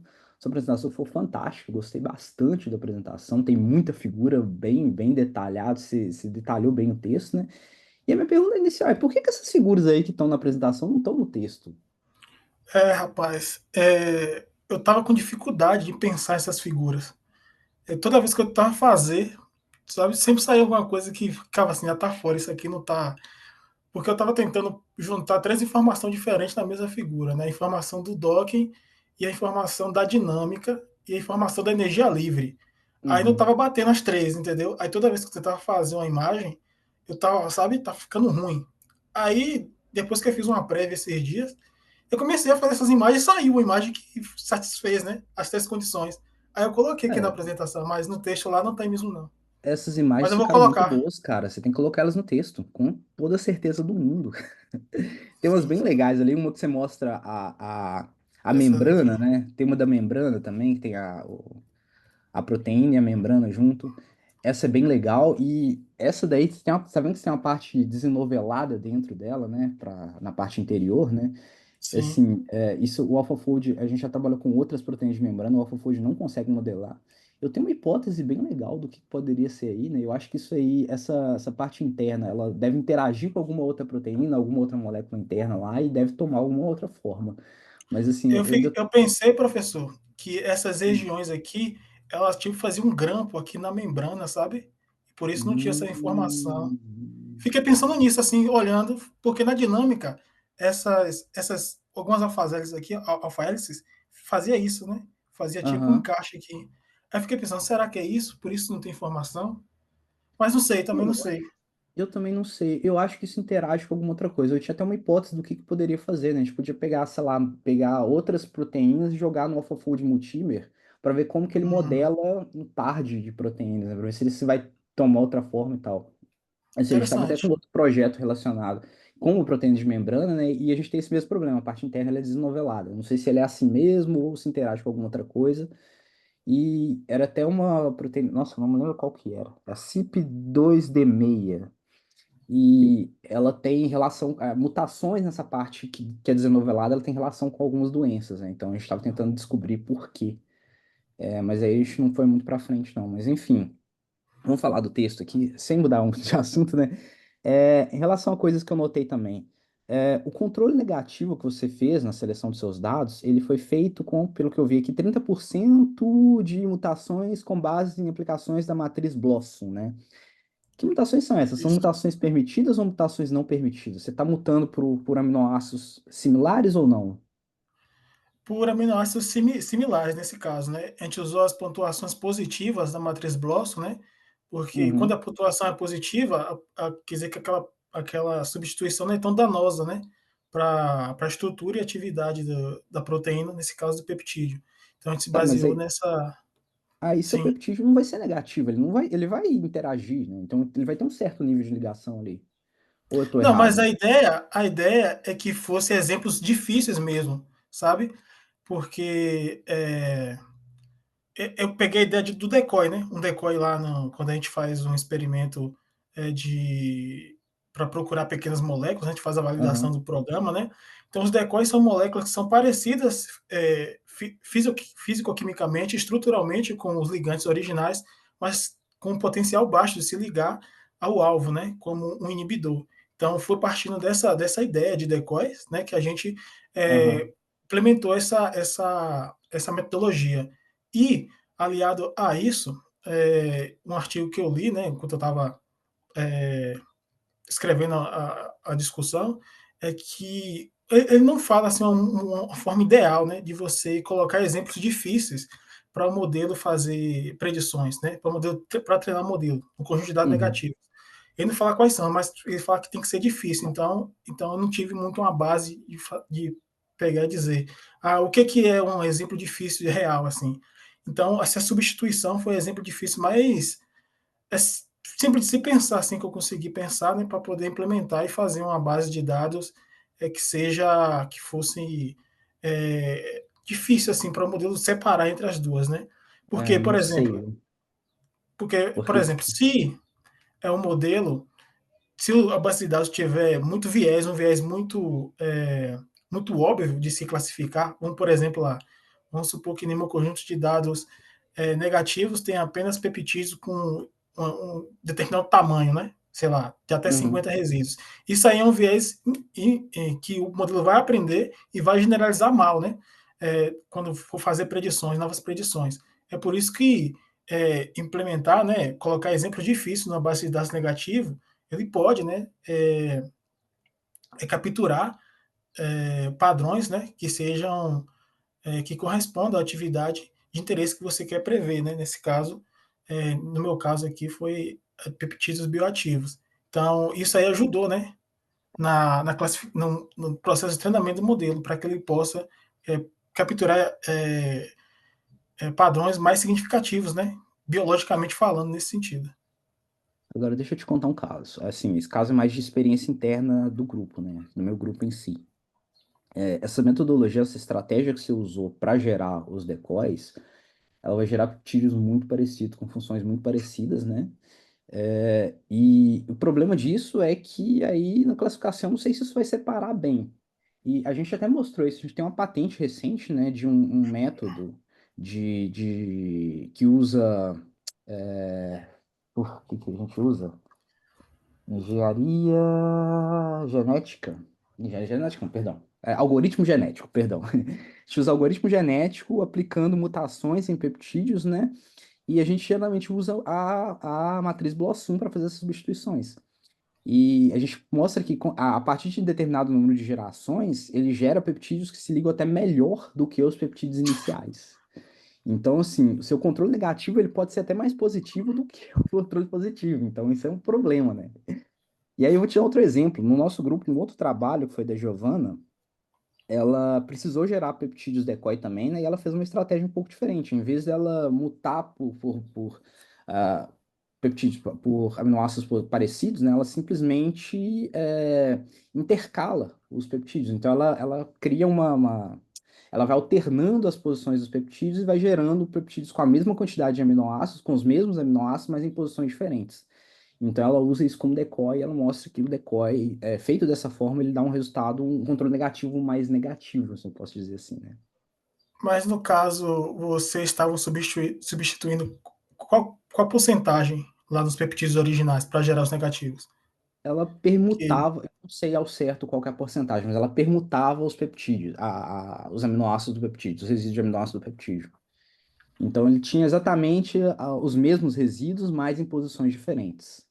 foi fantástica, eu gostei bastante da apresentação, tem muita figura bem detalhada, se detalhou bem o texto, né? E a minha pergunta inicial é por que que essas figuras aí que estão na apresentação não estão no texto? Rapaz, eu tava com dificuldade de pensar essas figuras. Toda vez que eu tava fazer, sabe, sempre saía alguma coisa que ficava assim, já tá fora, isso aqui não tá. Porque eu tava tentando juntar três informações diferentes na mesma figura, né? A informação do docking e a informação da dinâmica e a informação da energia livre. Aí não Uhum. tava batendo as três, entendeu? Aí toda vez que eu tentava fazer uma imagem, eu tava, sabe, tá ficando ruim. Aí, depois que eu fiz uma prévia esses dias, eu comecei a fazer essas imagens e saiu uma imagem que satisfez, né? As três condições. Aí eu coloquei aqui na É, apresentação, mas no texto lá não tem mesmo, não. essas Mas imagens eu vou ficaram muito colocar. boas, cara. Você tem que colocar elas no texto, com toda a certeza do mundo. Tem umas Sim, bem sim. legais ali, uma que você mostra a Essas membrana, aqui. né? Tem uma da membrana também, que tem a proteína e a membrana junto. Essa é bem legal. E essa daí, tá vendo que tem uma parte desenovelada dentro dela, né? Na parte interior, né? Sim. Assim, isso o AlphaFold, a gente já trabalha com outras proteínas de membrana, o AlphaFold não consegue modelar. Eu tenho uma hipótese bem legal do que poderia ser aí, né? Eu acho que isso aí, essa parte interna, ela deve interagir com alguma outra proteína, alguma outra molécula interna lá e deve tomar alguma outra forma. Mas assim, eu ainda. Eu pensei, professor, que essas regiões aqui, elas tipo faziam um grampo aqui na membrana, sabe? Por isso não tinha essa informação. Hum, Fiquei pensando nisso, assim, olhando, porque na dinâmica, algumas alfa-hélices aqui, alfa-hélices, fazia isso, né? Fazia tipo um Aham. encaixe aqui. Aí eu fiquei pensando, será que é isso? Por isso não tem informação? Mas não sei, também não sei. Eu também não sei. Eu acho que isso interage com alguma outra coisa. Eu tinha até uma hipótese do que poderia fazer, né? A gente podia pegar, sei lá, pegar outras proteínas e jogar no AlphaFold Multimer para ver como que ele Uhum. modela um par de proteínas, né? Para ver se ele se vai tomar outra forma e tal. Assim, a gente estava até com Interessante. outro projeto relacionado com proteínas de membrana, né? E a gente tem esse mesmo problema. A parte interna ela é desnovelada. Não sei se ele é assim mesmo ou se interage com alguma outra coisa. E era até uma proteína. Nossa, eu não me lembro qual que era. É a CYP2D6. E ela tem relação, mutações nessa parte que é desenovelada, ela tem relação com algumas doenças, né? Então a gente estava tentando descobrir por quê. Mas aí a gente não foi muito para frente, não. Mas enfim, vamos falar do texto aqui, sem mudar muito de assunto, né? Em relação a coisas que eu notei também. O controle negativo que você fez na seleção dos seus dados, ele foi feito com, pelo que eu vi aqui, 30% de mutações com base em aplicações da matriz Blossom, né? Que mutações são essas? São Isso. mutações permitidas ou mutações não permitidas? Você está mutando por aminoácidos similares ou não? Por aminoácidos similares nesse caso, né? A gente usou as pontuações positivas da matriz Blossom, né? Porque quando a Uhum. pontuação é positiva, quer dizer que aquela substituição não é tão danosa, né? Para a estrutura e atividade da proteína, nesse caso do peptídeo. Então a gente se Tá, mas baseou aí, nessa. aí seu Sim. peptídeo não vai ser negativo, ele vai interagir, né? Então ele vai ter um certo nível de ligação ali. Ou eu tô Não, mas errado? a ideia é que fossem exemplos difíceis mesmo, sabe? Porque eu peguei a ideia do decoy, né? Um decoy lá quando a gente faz um experimento de para procurar pequenas moléculas, a gente faz a validação Aham, do programa, né? Então os decoys são moléculas que são parecidas físico-quimicamente, estruturalmente com os ligantes originais, mas com um potencial baixo de se ligar ao alvo, né? Como um inibidor. Então foi partindo dessa ideia de decoys, né? Que a gente aham, implementou essa metodologia. E, aliado a isso, um artigo que eu li, né, enquanto eu estava escrevendo a discussão, é que ele não fala assim, uma forma ideal, né, de você colocar exemplos difíceis para o modelo fazer predições, né, para treinar o modelo, um conjunto de dados uhum. negativos. Ele não fala quais são, mas ele fala que tem que ser difícil. Então eu não tive muito uma base de pegar e dizer, o que é um exemplo difícil e real, assim. Então, essa substituição foi um exemplo difícil, mas é simples de se pensar, assim, que eu consegui pensar, né, para poder implementar e fazer uma base de dados que fosse difícil, assim, para o modelo separar entre as duas, né? Porque, Não sei, viu? por Porque. exemplo, se é um modelo se a base de dados tiver muito viés, um viés muito óbvio de se classificar, como por exemplo lá, vamos supor que nenhum conjunto de dados negativos tem apenas peptídeos com um determinado tamanho, né? Sei lá, de até Uhum, 50 resíduos. Isso aí é um viés que o modelo vai aprender e vai generalizar mal, né? Quando for fazer predições, novas predições. É por isso que implementar, né, colocar exemplos difíceis na base de dados negativo, ele pode, né, capturar padrões, né, que sejam que correspondam à atividade de interesse que você quer prever, né? Nesse caso, no meu caso aqui foi peptídeos bioativos. Então isso aí ajudou, né, no processo de treinamento do modelo para que ele possa capturar padrões mais significativos, né, biologicamente falando nesse sentido. agora deixa eu te contar um caso. Assim, esse caso é mais de experiência interna do grupo, né? Do meu grupo em si. Essa metodologia, essa estratégia que você usou para gerar os decoys, ela vai gerar tiros muito parecidos, com funções muito parecidas, né? E o problema disso é que aí na classificação, não sei se isso vai separar bem. E a gente até mostrou isso, a gente tem uma patente recente, né, de um método que usa. Que a gente usa? Engenharia genética. Engenharia genética, não, perdão. Algoritmo genético, perdão. A gente usa algoritmo genético aplicando mutações em peptídeos, né? E a gente geralmente usa a matriz BLOSUM para fazer essas substituições. E a gente mostra que a partir de determinado número de gerações, ele gera peptídeos que se ligam até melhor do que os peptídeos iniciais. Então, assim, o seu controle negativo ele pode ser até mais positivo do que o controle positivo. Então, isso é um problema, né? E aí eu vou te dar outro exemplo. No nosso grupo, um outro trabalho que foi da Giovana, ela precisou gerar peptídeos decoy também, né? E ela fez uma estratégia um pouco diferente. Em vez dela mutar ah, peptídeos, por aminoácidos parecidos, né? Ela simplesmente intercala os peptídeos. Então, ela cria ela vai alternando as posições dos peptídeos e vai gerando peptídeos com a mesma quantidade de aminoácidos, com os mesmos aminoácidos, mas em posições diferentes. Então ela usa isso como decoy e ela mostra que o decoy, feito dessa forma, ele dá um resultado, um controle negativo mais negativo, se eu posso dizer assim, né? Mas no caso, vocês estavam substituindo qual porcentagem lá dos peptídeos originais para gerar os negativos? Ela Que, permutava, eu não sei ao certo qual que é a porcentagem, mas ela permutava os peptídeos, os aminoácidos do peptídeo, os resíduos de aminoácido do peptídeo. Então ele tinha exatamente os mesmos resíduos, mas em posições diferentes.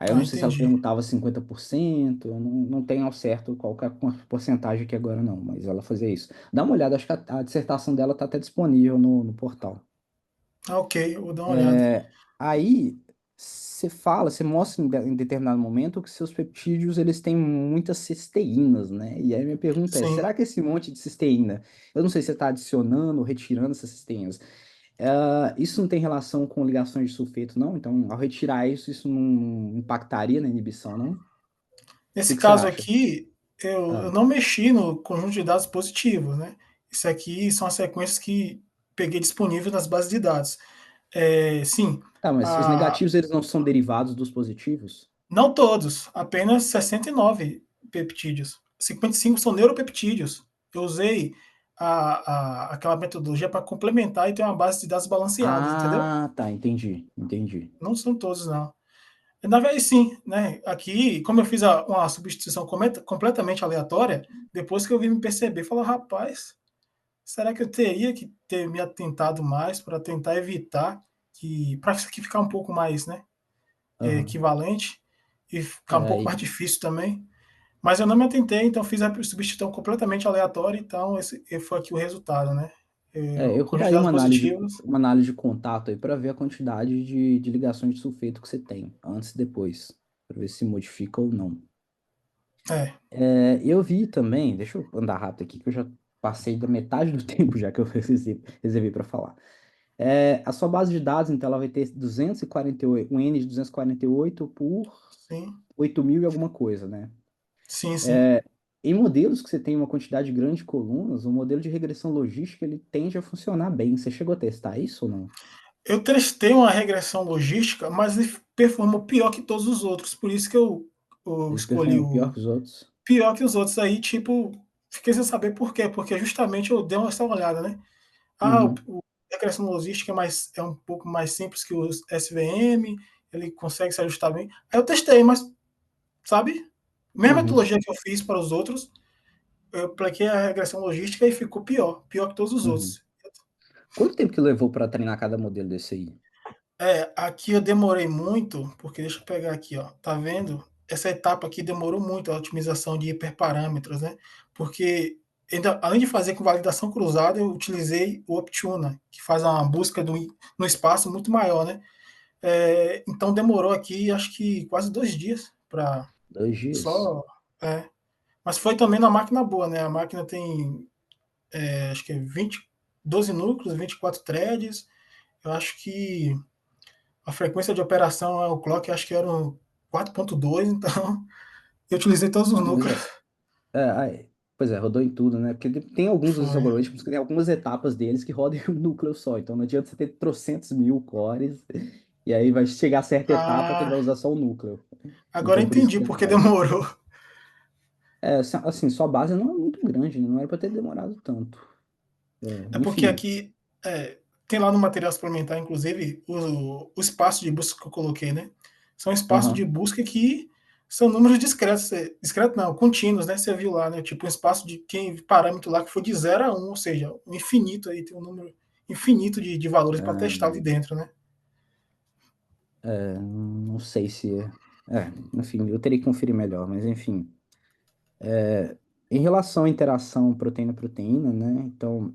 Aí eu não sei se ela entendi. perguntava 50%, eu não tenho ao certo qual que é a porcentagem aqui agora não, mas ela fazia isso. Dá uma olhada, acho que a dissertação dela está até disponível no portal. Ah, ok, eu vou dar uma olhada. Aí você mostra em determinado momento que seus peptídeos eles têm muitas cisteínas, né? E aí minha pergunta é, Sim. será que esse monte de cisteína, eu não sei se você está adicionando ou retirando essas cisteínas, isso não tem relação com ligações de sulfeto, não? Então, ao retirar isso, isso não impactaria na inibição, não? O Nesse que você caso acha? aqui, eu Ah, não mexi no conjunto de dados positivos, né? Isso aqui são as sequências que peguei disponível nas bases de dados. Sim, tá, mas os a, negativos eles não são derivados dos positivos? não todos, apenas 69 peptídeos. 55 são neuropeptídeos. Eu usei aquela metodologia para complementar e ter uma base de dados balanceadas, entendeu? Ah, tá, entendi. Não são todos, não. Na verdade, sim, né? Aqui, como eu fiz uma substituição completamente aleatória, depois que eu vim me perceber, falar, rapaz, será que eu teria que ter me atentado mais para tentar evitar para isso aqui ficar um pouco mais, né, Aham. equivalente e ficar um pouco mais E- difícil também? Mas eu não me atentei, então fiz a substituição completamente aleatória, então esse foi aqui o resultado, né? eu faria Quantidades positivas. uma análise de contato aí para ver a quantidade de ligações de sulfeto que você tem, antes e depois, para ver se modifica ou não. É, Eu vi também, deixa eu andar rápido aqui, que eu já passei da metade do tempo já que eu reservei para falar. A sua base de dados, então, ela vai ter 248, um N de 248 por sim, 8.000 e alguma coisa, né? sim. Em modelos que você tem uma quantidade grande de colunas, o modelo de regressão logística ele tende a funcionar bem. Você chegou a testar isso ou não? Eu testei uma regressão logística, mas ele performou pior que todos os outros. Por isso que eu Ele escolhi performa pior o que os outros? pior que os outros. Aí, tipo, fiquei sem saber por quê. Porque justamente eu dei essa olhada, né? Ah, Uhum, o regressão logística é um pouco mais simples que o SVM, ele consegue se ajustar bem. Aí eu testei, mas, sabe? Mesma uhum, metodologia que eu fiz para os outros, eu apliquei a regressão logística e ficou pior que todos os uhum. outros. Quanto tempo que levou para treinar cada modelo desse aí? Aqui eu demorei muito, porque deixa eu pegar aqui, ó, tá vendo? Essa etapa aqui demorou muito, a otimização de hiperparâmetros, né? Porque além de fazer com validação cruzada, eu utilizei o Optuna, que faz uma busca no espaço muito maior, né? Então demorou aqui, acho que quase 2 dias para 2 dias? só. É. Mas foi também na máquina boa, né? A máquina tem, acho que é 12 núcleos, 24 threads. Eu acho que a frequência de operação o clock acho que era um 4.2, então eu utilizei todos os Não, mas núcleos. pois é, rodou em tudo, né? Porque tem alguns desses Foi. algoritmos que tem algumas etapas deles que rodam em um núcleo só. Então não adianta você ter trocentos mil cores, e aí vai chegar a certa etapa que ele Ah, vai usar só o núcleo. agora eu Então por isso que entendi porque demora. demorou. Assim, sua base não é muito grande, né? Não era para ter demorado tanto. É porque Enfim. aqui tem lá no material suplementar, inclusive, o espaço de busca que eu coloquei, né? São espaços de Aham. busca que são números discretos, discretos não, contínuos, né? Você viu lá, né? Tipo um espaço de tem parâmetro lá que foi de 0 a 1, ou seja, um infinito aí, tem um número infinito de valores para testar ali dentro, né? Não sei se. Enfim, eu teria que conferir melhor, mas enfim. Em relação à interação proteína-proteína, né? Então,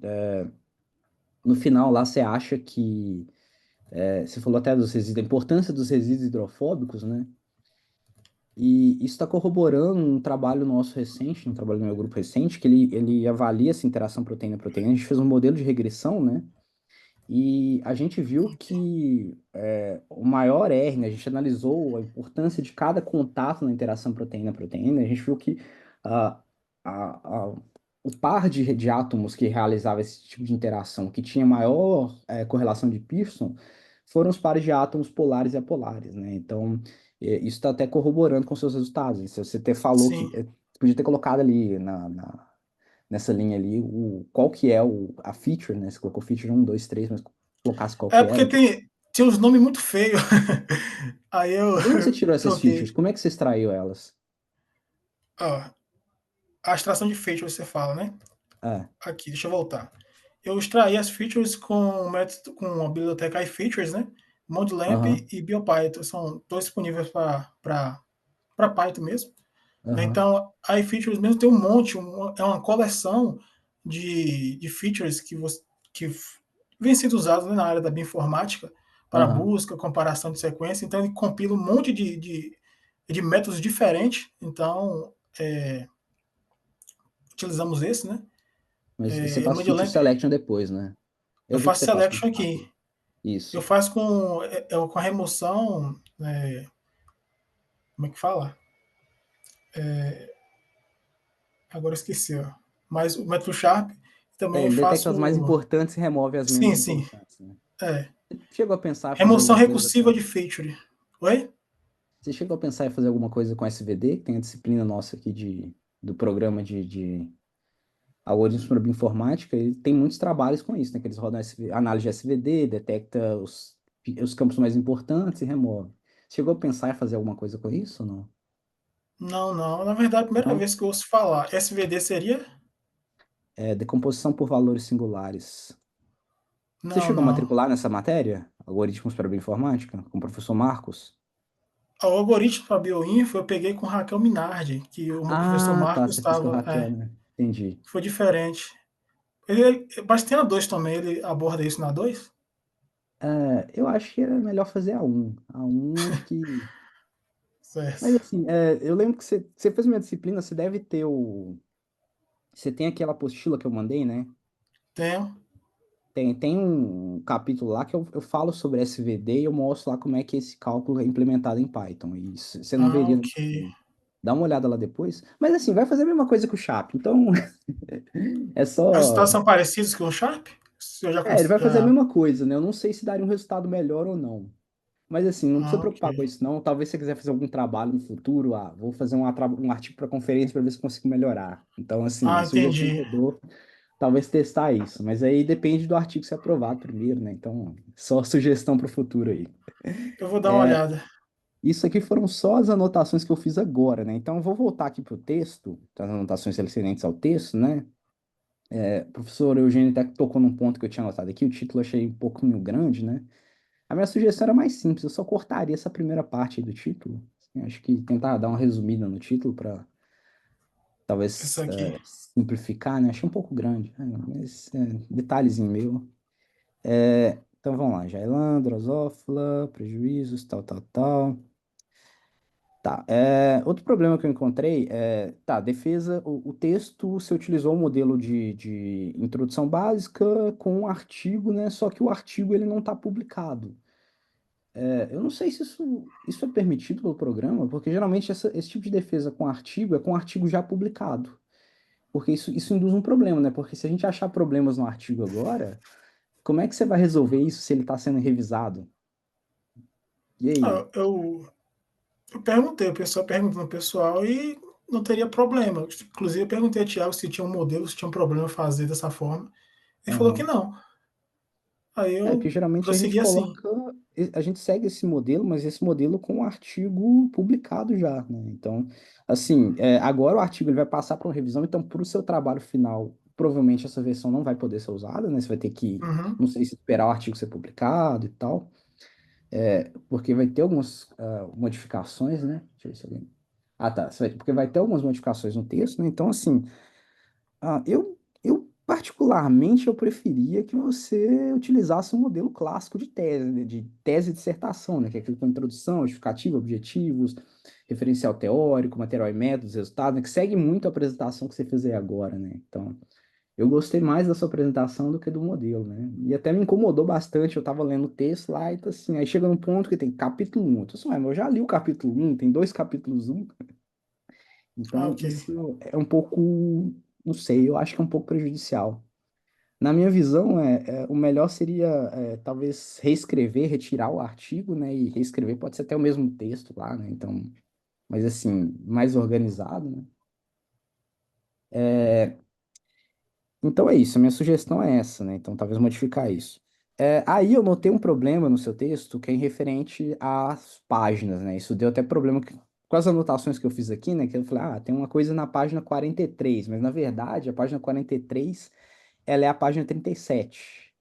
no final lá você acha que, você falou até dos resíduos, da importância dos resíduos hidrofóbicos, né? E isso está corroborando um trabalho nosso recente, um trabalho do meu grupo recente, que ele avalia essa interação proteína-proteína. A gente fez um modelo de regressão, né? E a gente viu que o maior R, né, a gente analisou a importância de cada contato na interação proteína-proteína, a gente viu que ah, a- a- o par de átomos que realizava esse tipo de interação, que tinha maior correlação de Pearson, foram os pares de átomos polares e apolares, né? Então, isso está até corroborando com seus resultados. E se você até falou que Sim. podia ter colocado ali nessa linha ali, qual que é a feature, né? Você colocou feature um 2 3 mas colocasse qual É que porque era. tem uns nomes muito feios. Aí eu De onde você tirou essas features? troquei. Como é que você extraiu elas? Ó, a extração de feature você fala, né? É, Aqui, deixa eu voltar. Eu extraí as features com o método, com a biblioteca iFeatures, né? ModLamp aham, e BioPython. São dois disponíveis para Python mesmo. Né? aham, Então, a iFeatures mesmo tem um monte, é uma coleção de features que vem sendo usados, né, na área da bioinformática para aham. busca, comparação de sequência. Então, ele compila um monte de métodos diferentes. Então, utilizamos esse, né? Mas você O faz feature ModLamp, selection depois, né? eu Eu vi que faço você faz com selection SAP. aqui. Eu Isso. faço com a remoção, como é que fala? Agora eu esqueci, ó. Mas o método Sharp também Ele detecta as mais faço. importantes e remove as menos Sim, sim. importantes, né? É. Chegou a pensar em fazer Remoção alguma coisa recursiva com... de feature. Oi? Você chegou a pensar em fazer alguma coisa com SVD, que tem a disciplina nossa aqui do programa de algoritmos para bioinformática, ele tem muitos trabalhos com isso, né? Que eles rodam análise de SVD, detecta os campos mais importantes e remove. Chegou a pensar em fazer alguma coisa com isso ou não? Não, não. Na verdade, a primeira Não? vez que eu ouço falar. SVD seria? É decomposição por valores singulares. Você Não, chegou a não. matricular nessa matéria? Algoritmos para bioinformática? Com o professor Marcos? O algoritmo para bioinfo eu peguei com Raquel Minardi, que o meu professor Ah, tá. Marcos Você fez com a estava. Raquel, né? Entendi. Foi diferente. Mas tem a 2 também, ele aborda isso na 2. Eu acho que era melhor fazer A1. A1 acho que. Mas Certo. assim, eu lembro que você fez uma disciplina, você deve ter o. Você tem aquela apostila que eu mandei, né? Tenho. Tem um capítulo lá que eu falo sobre SVD e eu mostro lá como é que esse cálculo é implementado em Python. E você não Ah, veria. ok. Dá uma olhada lá depois. Mas assim, vai fazer a mesma coisa que o Chap. Então, é Os só. resultados são parecidos com o Sharp? Se eu já, Ele vai fazer a já... mesma coisa, né? Eu não sei se daria um resultado melhor ou não. Mas assim, não precisa Ah, ok. preocupar com isso, não. Talvez você quiser fazer algum trabalho no futuro, vou fazer um artigo para conferência para ver se consigo melhorar. Então, assim, a Ah, sugestão entendi. que eu dou, talvez testar isso. Mas aí depende do artigo ser aprovado primeiro, né? Então, só sugestão para o futuro aí. Eu vou dar uma olhada. Isso aqui foram só as anotações que eu fiz agora, né? Então, eu vou voltar aqui para o texto, as anotações excelentes ao texto, né? O professor Eugênio até tocou num ponto que eu tinha anotado aqui, o título eu achei um pouquinho grande, né? A minha sugestão era mais simples, eu só cortaria essa primeira parte aí do título. Assim, acho que tentar dar uma resumida no título para Isso talvez aqui. simplificar, né? Achei um pouco grande, né? Mas detalhezinho meu. Então vamos lá, Jailã, Drosófila, prejuízos, tal, tal, tal. Tá, outro problema que eu encontrei tá, defesa, o texto, você utilizou um modelo de introdução básica com um artigo, né? Só que o artigo ele não está publicado. Eu não sei se isso é permitido pelo programa, porque geralmente esse tipo de defesa com artigo é com artigo já publicado. Porque isso induz um problema, né? Porque se a gente achar problemas no artigo agora, como é que você vai resolver isso se ele está sendo revisado? E aí? Ah, eu perguntei, o pessoal perguntou no pessoal e não teria problema. Inclusive, eu perguntei a Thiago se tinha um modelo, se tinha um problema fazer dessa forma. Ele falou que Aham. não. Aí Porque eu geralmente a gente prossegui assim. coloca, a gente segue esse modelo, mas esse modelo com um artigo publicado já, né? Então, assim, agora o artigo ele vai passar para uma revisão, então para o seu trabalho final, provavelmente essa versão não vai poder ser usada, né? Você vai ter que, Uhum. não sei se esperar o artigo ser publicado e tal, porque vai ter algumas modificações, né? Deixa eu ver se alguém... Ah, tá. Porque vai ter algumas modificações no texto, né? Então, assim, eu Particularmente, eu preferia que você utilizasse um modelo clássico de tese, né, de tese e dissertação, né, que é aquilo com introdução, justificativa, objetivos, referencial teórico, material e métodos, resultados, né, que segue muito a apresentação que você fez aí agora, né? Então, eu gostei mais da sua apresentação do que do modelo, né? E até me incomodou bastante, eu estava lendo o texto lá, e tá assim, aí chega num ponto que tem capítulo 1, eu tô assim, mas eu já li o capítulo 1, tem 2 capítulos 1, então Ok. isso é um pouco, não sei, eu acho que é um pouco prejudicial. Na minha visão, o melhor seria talvez reescrever, retirar o artigo, né? E reescrever, pode ser até o mesmo texto lá, né? Então, mas assim, mais organizado, né? Então é isso, a minha sugestão é essa, né? Então talvez modificar isso. Aí eu notei um problema no seu texto que é em referente às páginas, né? Isso deu até problema com as anotações que eu fiz aqui, né? Que eu falei, tem uma coisa na página 43, mas na verdade a página 43 ela é a página 37.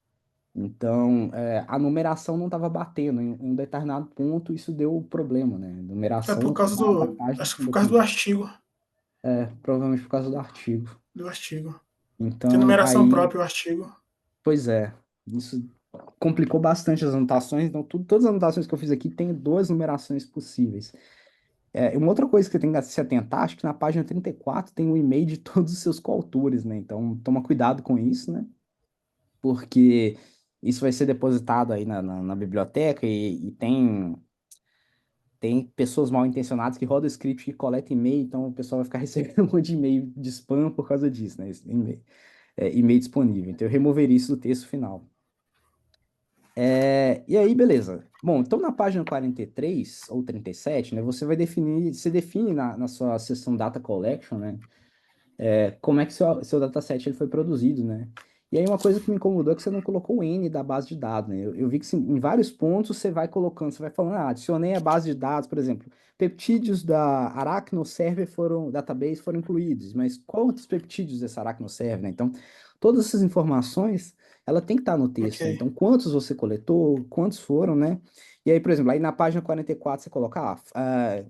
Então, a numeração não estava batendo. Em um determinado ponto, isso deu problema, né? É Numeração por causa da do. página Acho que com por causa do documento. artigo. Provavelmente por causa do artigo. Do artigo. Tem Então, numeração aí, própria o artigo. pois é, isso complicou bastante as anotações. Então, todas as anotações que eu fiz aqui tem 2 numerações possíveis. Uma outra coisa que você tem que se atentar, acho que na página 34 tem o e-mail de todos os seus coautores, né? Então, toma cuidado com isso, né? Porque isso vai ser depositado aí na biblioteca e tem pessoas mal intencionadas que rodam script que coleta e-mail, então o pessoal vai ficar recebendo um monte de e-mail de spam por causa disso, né? Esse e-mail disponível. Então eu removeria isso do texto final. E aí, beleza. Bom, então na página 43 ou 37, né, você define na sua seção Data Collection, né, como é que seu dataset ele foi produzido, né? E aí uma coisa que me incomodou é que você não colocou o N da base de dados, né? Eu vi que assim, em vários pontos você vai colocando, você vai falando, adicionei a base de dados, por exemplo, peptídeos da Arachnoserve database foram incluídos, mas quantos peptídeos dessa Arachnoserve, né? Então, todas essas informações, ela tem que estar no texto, né? Ok. Então, quantos você coletou, quantos foram, né? E aí, por exemplo, aí na página 44 você coloca,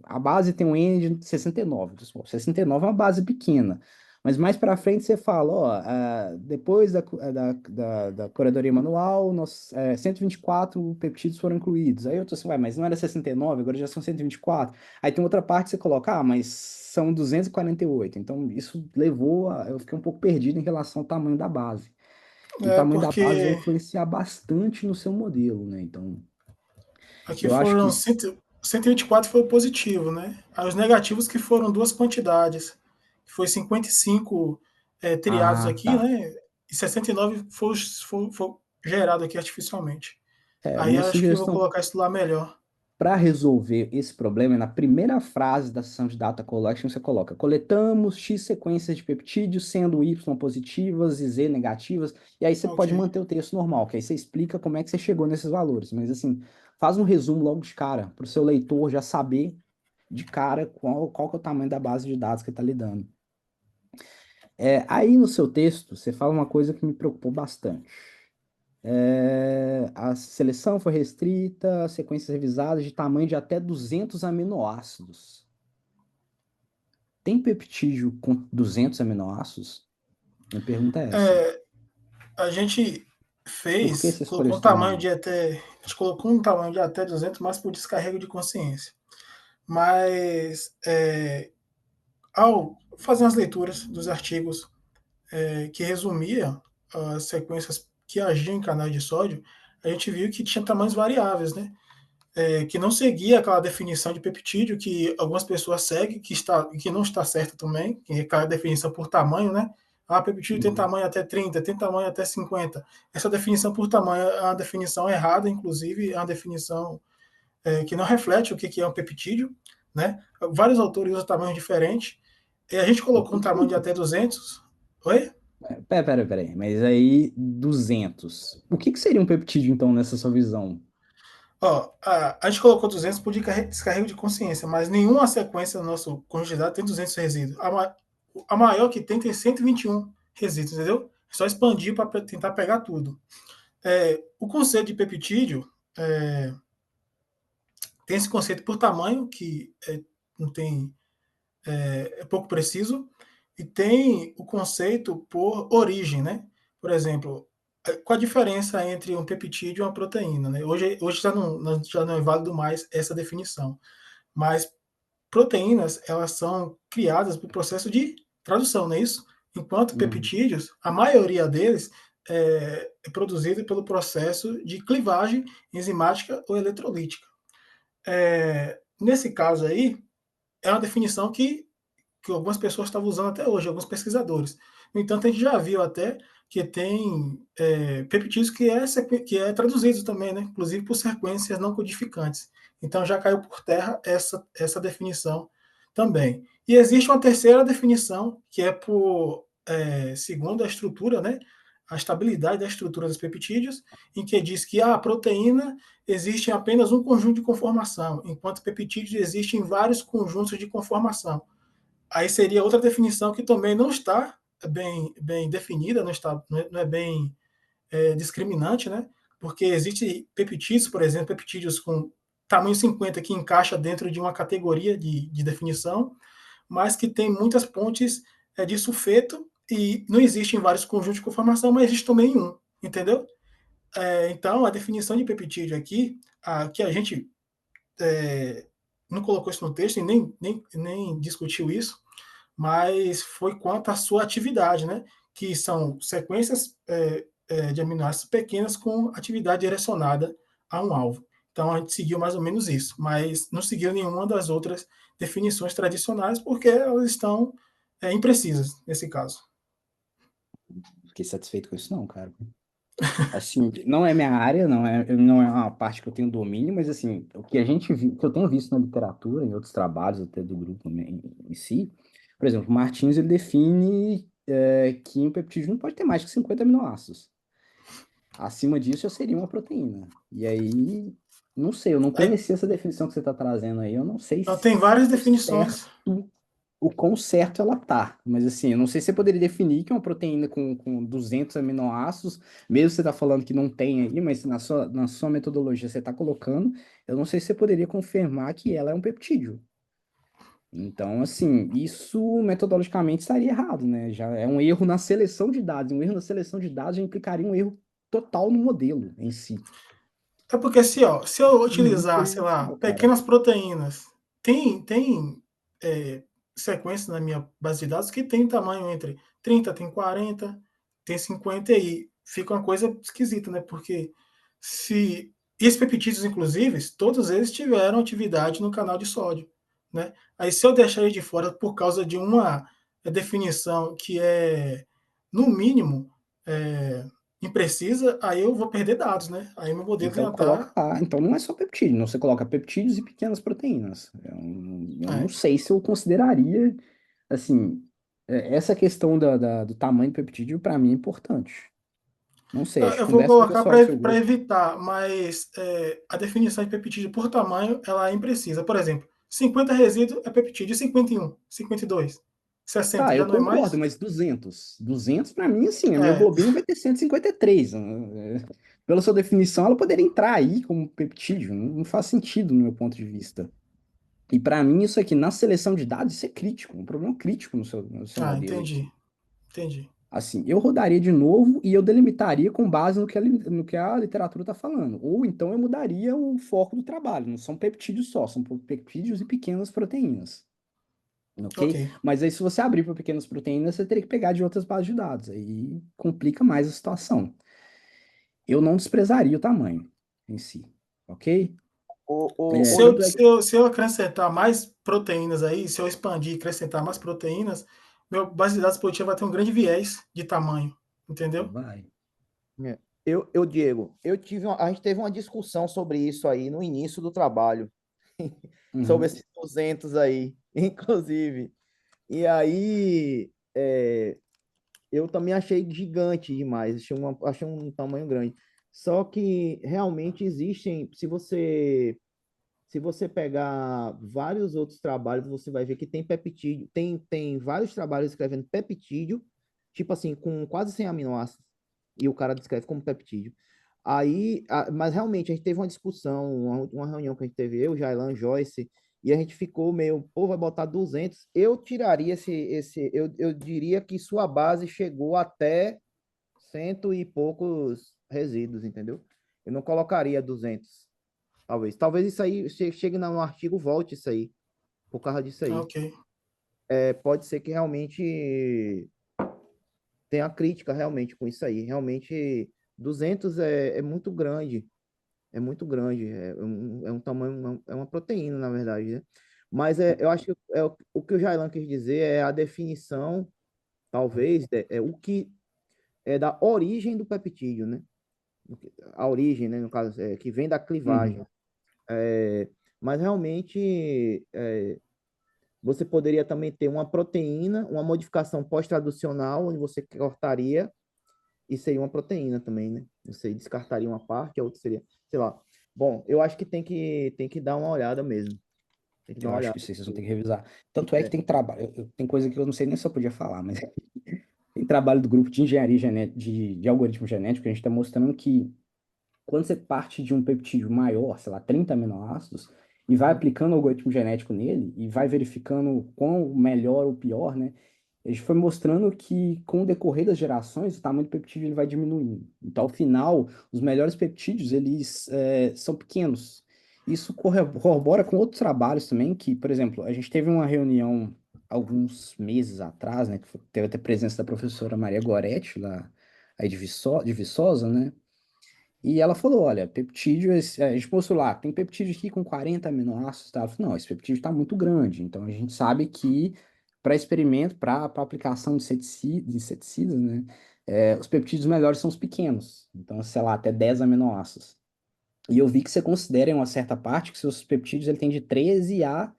a base tem um N de 69. Então, pô, 69 é uma base pequena. Mas mais para frente você fala, depois da curadoria manual, 124 peptídeos foram incluídos. Aí eu tô assim, mas não era 69, agora já são 124. Aí tem outra parte que você coloca, mas são 248. Então isso eu fiquei um pouco perdido em relação ao tamanho da base. E o tamanho da base vai Porque influenciar bastante no seu modelo, né? Então, aqui eu acho que foram 124 foi o positivo, né? Aí os negativos que foram duas quantidades, que foi 55 triados Ah, aqui, tá. né? E 69 foi gerado aqui artificialmente. Aí Minha acho que eu vou sugestão colocar isso lá melhor. para resolver esse problema, na primeira frase da sessão de data collection, você coloca: coletamos X sequências de peptídeos, sendo Y positivas e Z negativas, e aí você Ok. pode manter o texto normal, que aí você explica como é que você chegou nesses valores. Mas assim, faz um resumo logo de cara, para o seu leitor já saber de cara qual que é o tamanho da base de dados que está lidando. Aí no seu texto, você fala uma coisa que me preocupou bastante. A seleção foi restrita a sequências revisadas de tamanho de até 200 aminoácidos. Tem peptídeo com 200 aminoácidos? Minha pergunta é essa. A gente Por que fez, você escolheu colocou um esse tamanho tamanho? de até, a gente colocou um tamanho de até 200, mas por descarrego de consciência. Mas ao fazer as leituras dos artigos que resumia as sequências que agiam em canais de sódio, a gente viu que tinha tamanhos variáveis, né? Que não seguia aquela definição de peptídeo que algumas pessoas seguem, que não está certa também, que é aquela definição por tamanho, né? Peptídeo tem Uhum. tamanho até 30, tem tamanho até 50. Essa definição por tamanho é uma definição errada, inclusive é uma definição que não reflete o que é um peptídeo, né? Vários autores usam tamanhos diferentes. E a gente O colocou que um que tamanho de seria? até 200. Oi? Pera. Mas aí, 200. O que seria um peptídeo, então, nessa sua visão? A gente colocou 200 por descarrego de consciência, mas nenhuma sequência do nosso conjunto de dados tem 200 resíduos. A maior que tem 121 resíduos, entendeu? É só expandir para tentar pegar tudo. O conceito de peptídeo tem esse conceito por tamanho, que não tem, é pouco preciso, E tem o conceito por origem, né? Por exemplo, qual a diferença entre um peptídeo e uma proteína, né? Hoje já não é válido mais essa definição, mas proteínas, elas são criadas por processo de tradução, não é isso? Enquanto Uhum. peptídeos, a maioria deles é produzida pelo processo de clivagem enzimática ou eletrolítica. Nesse caso aí, é uma definição que algumas pessoas estavam usando até hoje, alguns pesquisadores. No entanto, a gente já viu até que tem peptídeos que é traduzido também, né? Inclusive por sequências não codificantes. Então já caiu por terra essa definição também. E existe uma terceira definição, que é segundo a estrutura, né? A estabilidade da estrutura dos peptídeos, em que diz que a proteína existe em apenas um conjunto de conformação, enquanto peptídeos existem em vários conjuntos de conformação. Aí seria outra definição que também não está bem definida, não é bem discriminante, né? Porque existe peptídeos, por exemplo, peptídeos com tamanho 50 que encaixa dentro de uma categoria de definição, mas que tem muitas pontes de sulfeto e não existe em vários conjuntos de conformação, mas existe também em um, entendeu? Então, a definição de peptídeo aqui, que a gente não colocou isso no texto e nem discutiu isso, mas foi quanto à sua atividade, né? Que são sequências de aminoácidos pequenas com atividade direcionada a um alvo. Então a gente seguiu mais ou menos isso, mas não seguiu nenhuma das outras definições tradicionais porque elas estão imprecisas nesse caso. Fiquei satisfeito com isso, não, cara. Assim, não é minha área, não é uma parte que eu tenho domínio, mas assim, o que a gente viu, que eu tenho visto na literatura, em outros trabalhos até do grupo em si, por exemplo, o Martins ele define que um peptídeo não pode ter mais que 50 aminoácidos. Acima disso já seria uma proteína. E aí, não sei, eu não Aí, conhecia essa definição que você está trazendo aí, eu não sei então, tem várias o definições. quão certo ela tá. Mas assim, eu não sei se você poderia definir que uma proteína com 200 aminoácidos, mesmo você tá falando que não tem aí, mas na sua metodologia você tá colocando, eu não sei se você poderia confirmar que ela é um peptídeo. Então, assim, isso metodologicamente estaria errado, né? Já é um erro na seleção de dados. Um erro na seleção de dados já implicaria um erro total no modelo em si. É porque se eu Muito utilizar, sei lá, prejudicial, cara. pequenas proteínas, tem sequências na minha base de dados que tem tamanho entre 30, tem 40, tem 50 e aí fica uma coisa esquisita, né? Porque se esses peptídeos, inclusive, todos eles tiveram atividade no canal de sódio, né? Aí se eu deixar ele de fora por causa de uma definição que é, no mínimo, é, imprecisa, aí eu vou perder dados, né? Aí meu modelo Então já coloca tá. lá. Então não é só peptídeo, não. Você coloca peptídeos e pequenas proteínas. Eu não É. sei se eu consideraria, assim, essa questão do tamanho do peptídeo para mim é importante. Não sei, acho que Eu vou conversa com o colocar pessoal do seu para grupo. evitar, mas a definição de peptídeo por tamanho ela é imprecisa. Por exemplo, 50 resíduo é peptídeo, 51, 52, 60 Tá, já eu não é concordo, mais? mas 200 para mim, assim, a minha É, hemoglobina vai ter 153. Pela sua definição, ela poderia entrar aí como peptídeo. Não faz sentido no meu ponto de vista. E para mim, isso aqui, na seleção de dados, isso é crítico, um problema crítico no seu modelo entendi, aqui. entendi. Assim, eu rodaria de novo e eu delimitaria com base no que a literatura está falando. Ou então eu mudaria o foco do trabalho. Não são peptídeos só, são peptídeos e pequenas proteínas. Ok. Ok? Mas aí, se você abrir para pequenas proteínas, você teria que pegar de outras bases de dados. Aí complica mais a situação. Eu não desprezaria o tamanho em si. Ok? Se O eu, Tanto é se que. eu, se eu acrescentar mais proteínas aí, se eu expandir e acrescentar mais proteínas, meu base de dados positiva vai ter um grande viés de tamanho, entendeu? Vai. É. Diego, a gente teve uma discussão sobre isso aí no início do trabalho, sobre Uhum. esses 200 aí, inclusive. E aí, eu também achei gigante demais, achei um tamanho grande. Só que realmente existem, se você pegar vários outros trabalhos, você vai ver que tem peptídeo, tem vários trabalhos escrevendo peptídeo, tipo assim, com quase 100 aminoácidos, e o cara descreve como peptídeo. Aí, mas realmente, a gente teve uma discussão, uma reunião que a gente teve, eu, Jailan, Joyce, e a gente ficou meio, pô, vai botar 200. Eu tiraria eu diria que sua base chegou até cento e poucos resíduos, entendeu? Eu não colocaria 200, talvez. Talvez isso aí chegue no artigo, volte isso aí, por causa disso aí. Ok. Pode ser que realmente tenha crítica realmente com isso aí. Realmente 200 é muito grande, é muito grande, é um tamanho, é uma proteína, na verdade, né? Mas eu acho que o que o Jailan quis dizer é a definição, talvez, é o que é da origem do peptídeo, né? A origem, né, no caso, que vem da clivagem. Uhum. Mas realmente você poderia também ter uma proteína, uma modificação pós-traducional, onde você cortaria e seria uma proteína também, né? Você descartaria uma parte, a outra seria, sei lá. Bom, eu acho que tem que dar uma olhada mesmo. Tem que dar Eu uma acho olhada. que isso aí vocês vão ter que revisar. Tanto é que É. tem trabalho, tem coisa que eu não sei nem se eu podia falar, mas tem trabalho do grupo de engenharia genética, de algoritmo genético, que a gente está mostrando que quando você parte de um peptídeo maior, sei lá, 30 aminoácidos, e vai aplicando o algoritmo genético nele, e vai verificando quão melhor ou pior, né? A gente foi mostrando que, com o decorrer das gerações, o tamanho do peptídeo ele vai diminuindo. Então, ao final, os melhores peptídeos, eles são pequenos. Isso corrobora com outros trabalhos também, que, por exemplo, a gente teve uma reunião alguns meses atrás, né, teve até a presença da professora Maria Goretti, lá aí de Viçosa, né? E ela falou, olha, peptídeo, a gente mostrou lá, tem peptídeo aqui com 40 aminoácidos, tá? Ela falou, não, esse peptídeo está muito grande. Então, a gente sabe que para experimento, para aplicação de inseticidas, né, os peptídeos melhores são os pequenos. Então, sei lá, até 10 aminoácidos. E eu vi que você considera em uma certa parte que seus peptídeos ele tem de 13 a...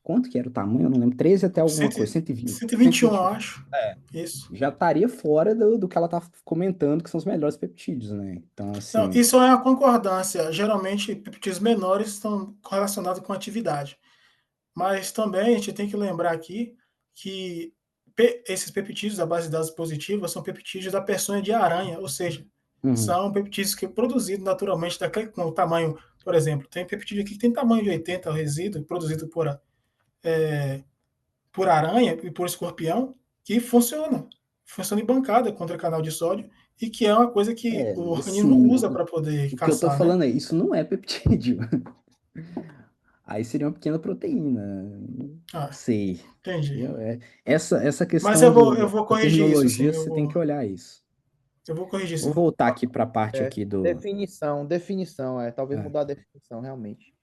Quanto que era o tamanho? Eu não lembro. 13 até alguma Cento, coisa, 120. 121, eu 121. acho. Isso. Já estaria fora do que ela está comentando que são os melhores peptídeos, né? Então, Não, assim... isso é uma concordância. Geralmente, peptídeos menores estão correlacionados com atividade. Mas também a gente tem que lembrar aqui que esses peptídeos da base de dados positiva são peptídeos da peçonha de aranha, ou seja, Uhum. são peptídeos que produzidos naturalmente com o tamanho, por exemplo, tem peptídeo aqui que tem tamanho de 80 o resíduo, produzido por aranha e por escorpião, que funciona em bancada contra canal de sódio, e que é uma coisa que o organismo não Assim, usa para poder o que eu tô caçar, né? falando é, isso não é peptídeo. Aí seria uma pequena proteína. Não Ah, sei. entendi. Entendeu? Essa Mas questão eu vou da corrigir isso, sim, terminologia, você tem que olhar isso. eu vou corrigir, Vou sim. voltar aqui para a parte aqui do. Definição, talvez É. mudar a definição, realmente.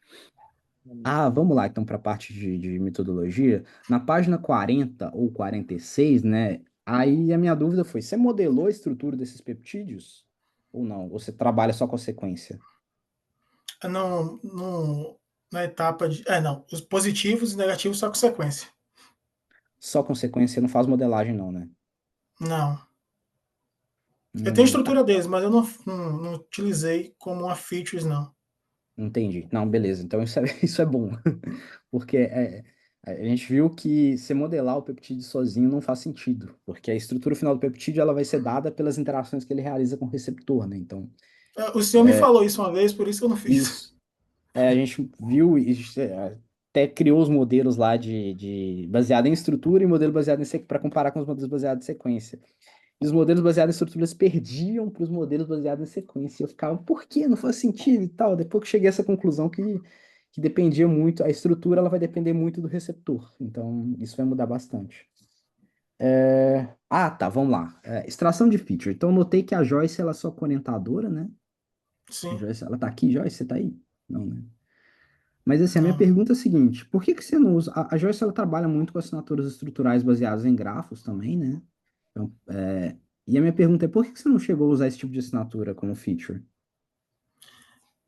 Ah, vamos lá então para a parte de metodologia. Na página 40 ou 46, né? Aí a minha dúvida foi: você modelou a estrutura desses peptídeos? Ou não? Ou você trabalha só com a sequência? Não, na etapa de. Não. Os positivos e negativos só com sequência. Só com sequência, você não faz modelagem, não, né? Não. Eu tenho a Tá. estrutura deles, mas eu não utilizei como uma features, não. Entendi. Não, beleza. Então isso é, isso é bom. Porque a gente viu que se modelar o peptídeo sozinho não faz sentido. Porque a estrutura final do peptídeo ela vai ser dada pelas interações que ele realiza com o receptor, né? Então, O senhor me falou isso uma vez, por isso que eu não fiz. isso. A gente viu e até criou os modelos lá baseado em estrutura e modelo baseado em sequência para comparar com os modelos baseados em sequência. E os modelos baseados em estruturas perdiam para os modelos baseados em sequência. E eu ficava, por quê? Não faz sentido e tal. Depois que cheguei a essa conclusão que dependia muito, a estrutura ela vai depender muito do receptor. Então, isso vai mudar bastante. Tá, vamos lá. Extração de feature. Então, eu notei que a Joyce ela é só orientadora, né? Sim, Joyce, ela tá aqui, Joyce, você tá aí? Não, né? Mas assim, a minha não. pergunta é a seguinte: por que que você não usa? A Joyce ela trabalha muito com assinaturas estruturais baseadas em grafos também, né? Então, e a minha pergunta é: por que que você não chegou a usar esse tipo de assinatura como feature?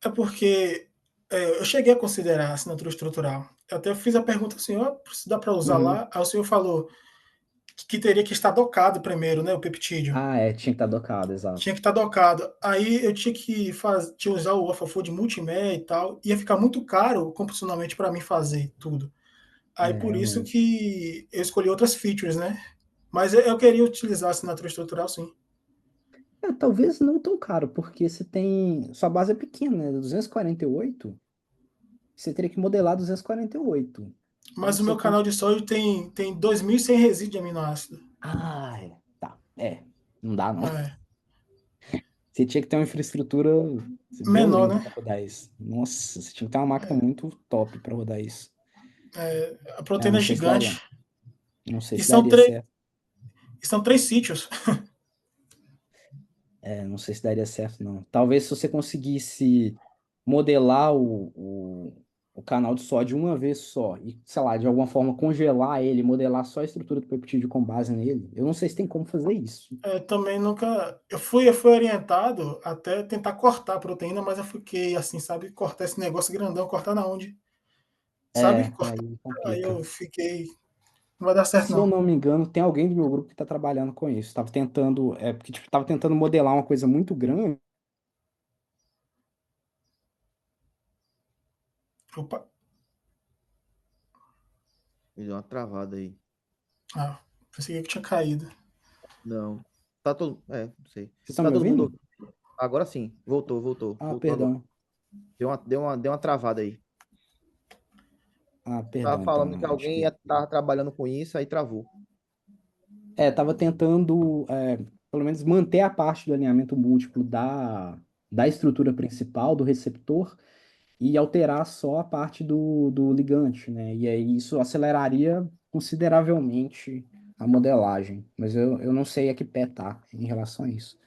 É porque eu cheguei a considerar a assinatura estrutural. Eu até fiz a pergunta ao senhor, se dá para usar Uhum. lá. Aí o senhor falou que teria que estar docado primeiro, né? O peptídeo. Ah, tinha que estar docado, Tinha exato. que estar docado. Aí eu tinha que usar o AlphaFold multimédia e tal. Ia ficar muito caro computacionalmente para mim fazer tudo. Aí por isso Realmente. que eu escolhi outras features, né? Mas eu queria utilizar a assinatura estrutural, sim. Talvez não tão caro, porque você tem. Sua base é pequena, né? 248. Você teria que modelar 248. Mas o Você meu tem. canal de sódio tem 2.100 resíduos de aminoácido. Ah, tá. Não dá não. É, Você tinha que ter uma infraestrutura menor, violenta né? para rodar isso. Nossa, você tinha que ter uma máquina muito top para rodar isso. A É, proteína não é sei se daria. gigante. Não sei E se são daria três, certo. e são 3 sítios. Não sei se daria certo, não. Talvez se você conseguisse modelar o canal de sódio uma vez só e, sei lá, de alguma forma congelar ele, modelar só a estrutura do peptídeo com base nele. Eu não sei se tem como fazer isso. Também nunca. Eu fui orientado até tentar cortar a proteína, mas eu fiquei assim, sabe? Cortar esse negócio grandão, cortar na onde? Sabe? Cortar. Aí Aí complica. eu fiquei. Não vai dar certo, Se eu não. não me engano, tem alguém do meu grupo que está trabalhando com isso. Tava tentando, porque tipo, tava tentando modelar uma coisa muito grande. Opa. Me deu uma travada aí. Ah, pensei que tinha caído. Não. Tá todo. Não sei. Vocês estão Tá me todo mundo. ouvindo? Agora sim. Voltou, voltou. Ah, Voltou agora. perdão. Deu uma travada aí. Ah, Tava perdão, então, falando que não. Acho alguém que. tava trabalhando com isso, aí travou. Tava tentando, pelo menos, manter a parte do alinhamento múltiplo da estrutura principal do receptor e alterar só a parte do ligante, né? E aí isso aceleraria consideravelmente a modelagem. Mas eu não sei a que pé tá em relação a isso.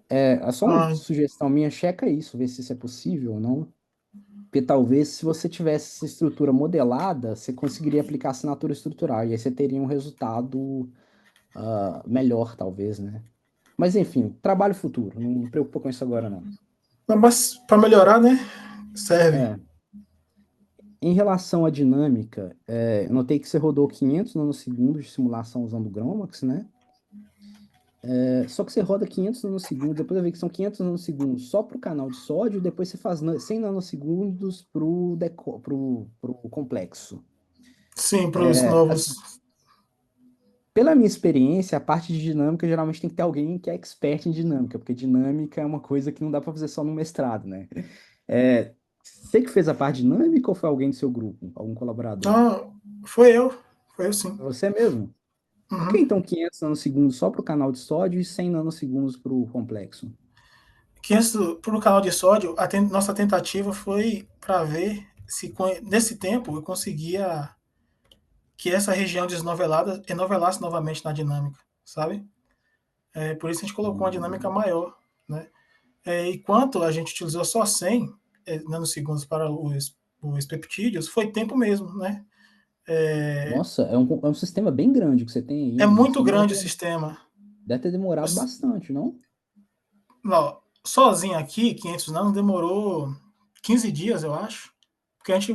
É só uma Ah, sugestão minha, checa isso, vê se isso é possível ou não. Porque talvez se você tivesse essa estrutura modelada, você conseguiria aplicar assinatura estrutural, e aí você teria um resultado melhor, talvez, né? Mas enfim, trabalho futuro, não me preocupa com isso agora, não. não, mas para melhorar, né? Serve. É, em relação à dinâmica, eu notei que você rodou 500 nanosegundos de simulação usando o Gromax, né? Só que você roda 500 nanosegundos, depois eu vi que são 500 nanosegundos só para o canal de sódio, depois você faz 100 nanosegundos para pro complexo. Sim, para os novos. Assim, pela minha experiência, a parte de dinâmica geralmente tem que ter alguém que é expert em dinâmica, porque dinâmica é uma coisa que não dá para fazer só no mestrado, né? Você que fez a parte dinâmica ou foi alguém do seu grupo, algum colaborador? Ah, foi eu. Foi eu sim. Você mesmo? Por que Uhum. então 500 nanosegundos só para o canal de sódio e 100 nanosegundos para o complexo? Que antes pro canal de sódio, nossa tentativa foi para ver se nesse tempo eu conseguia que essa região desnovelada enovelasse novamente na dinâmica, sabe? Por isso a gente colocou uma dinâmica Hum. maior, né? E quanto a gente utilizou só 100 nanosegundos para os peptídeos, foi tempo mesmo, né? Nossa, é um sistema bem grande que você tem É aí. muito Isso grande o sistema. deve ter demorado bastante, não? Ó, sozinho aqui, 500 nanos demorou 15 dias, eu acho. Porque a gente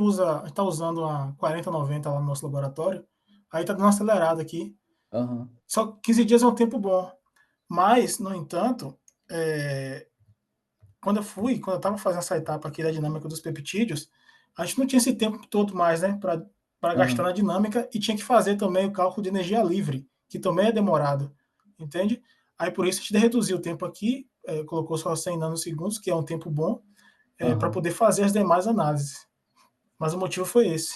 está usando a 4090 lá no nosso laboratório. Aí tá dando uma acelerada aqui. Aham, Só 15 dias é um tempo bom. Mas, no entanto, é, quando eu estava fazendo essa etapa aqui da dinâmica dos peptídeos, a gente não tinha esse tempo todo mais, né, para gastar aham, na dinâmica e tinha que fazer também o cálculo de energia livre, que também é demorado, entende? Aí por isso a gente reduziu o tempo aqui, colocou só 100 nanosegundos, que é um tempo bom, para aham. poder fazer as demais análises. Mas o motivo foi esse.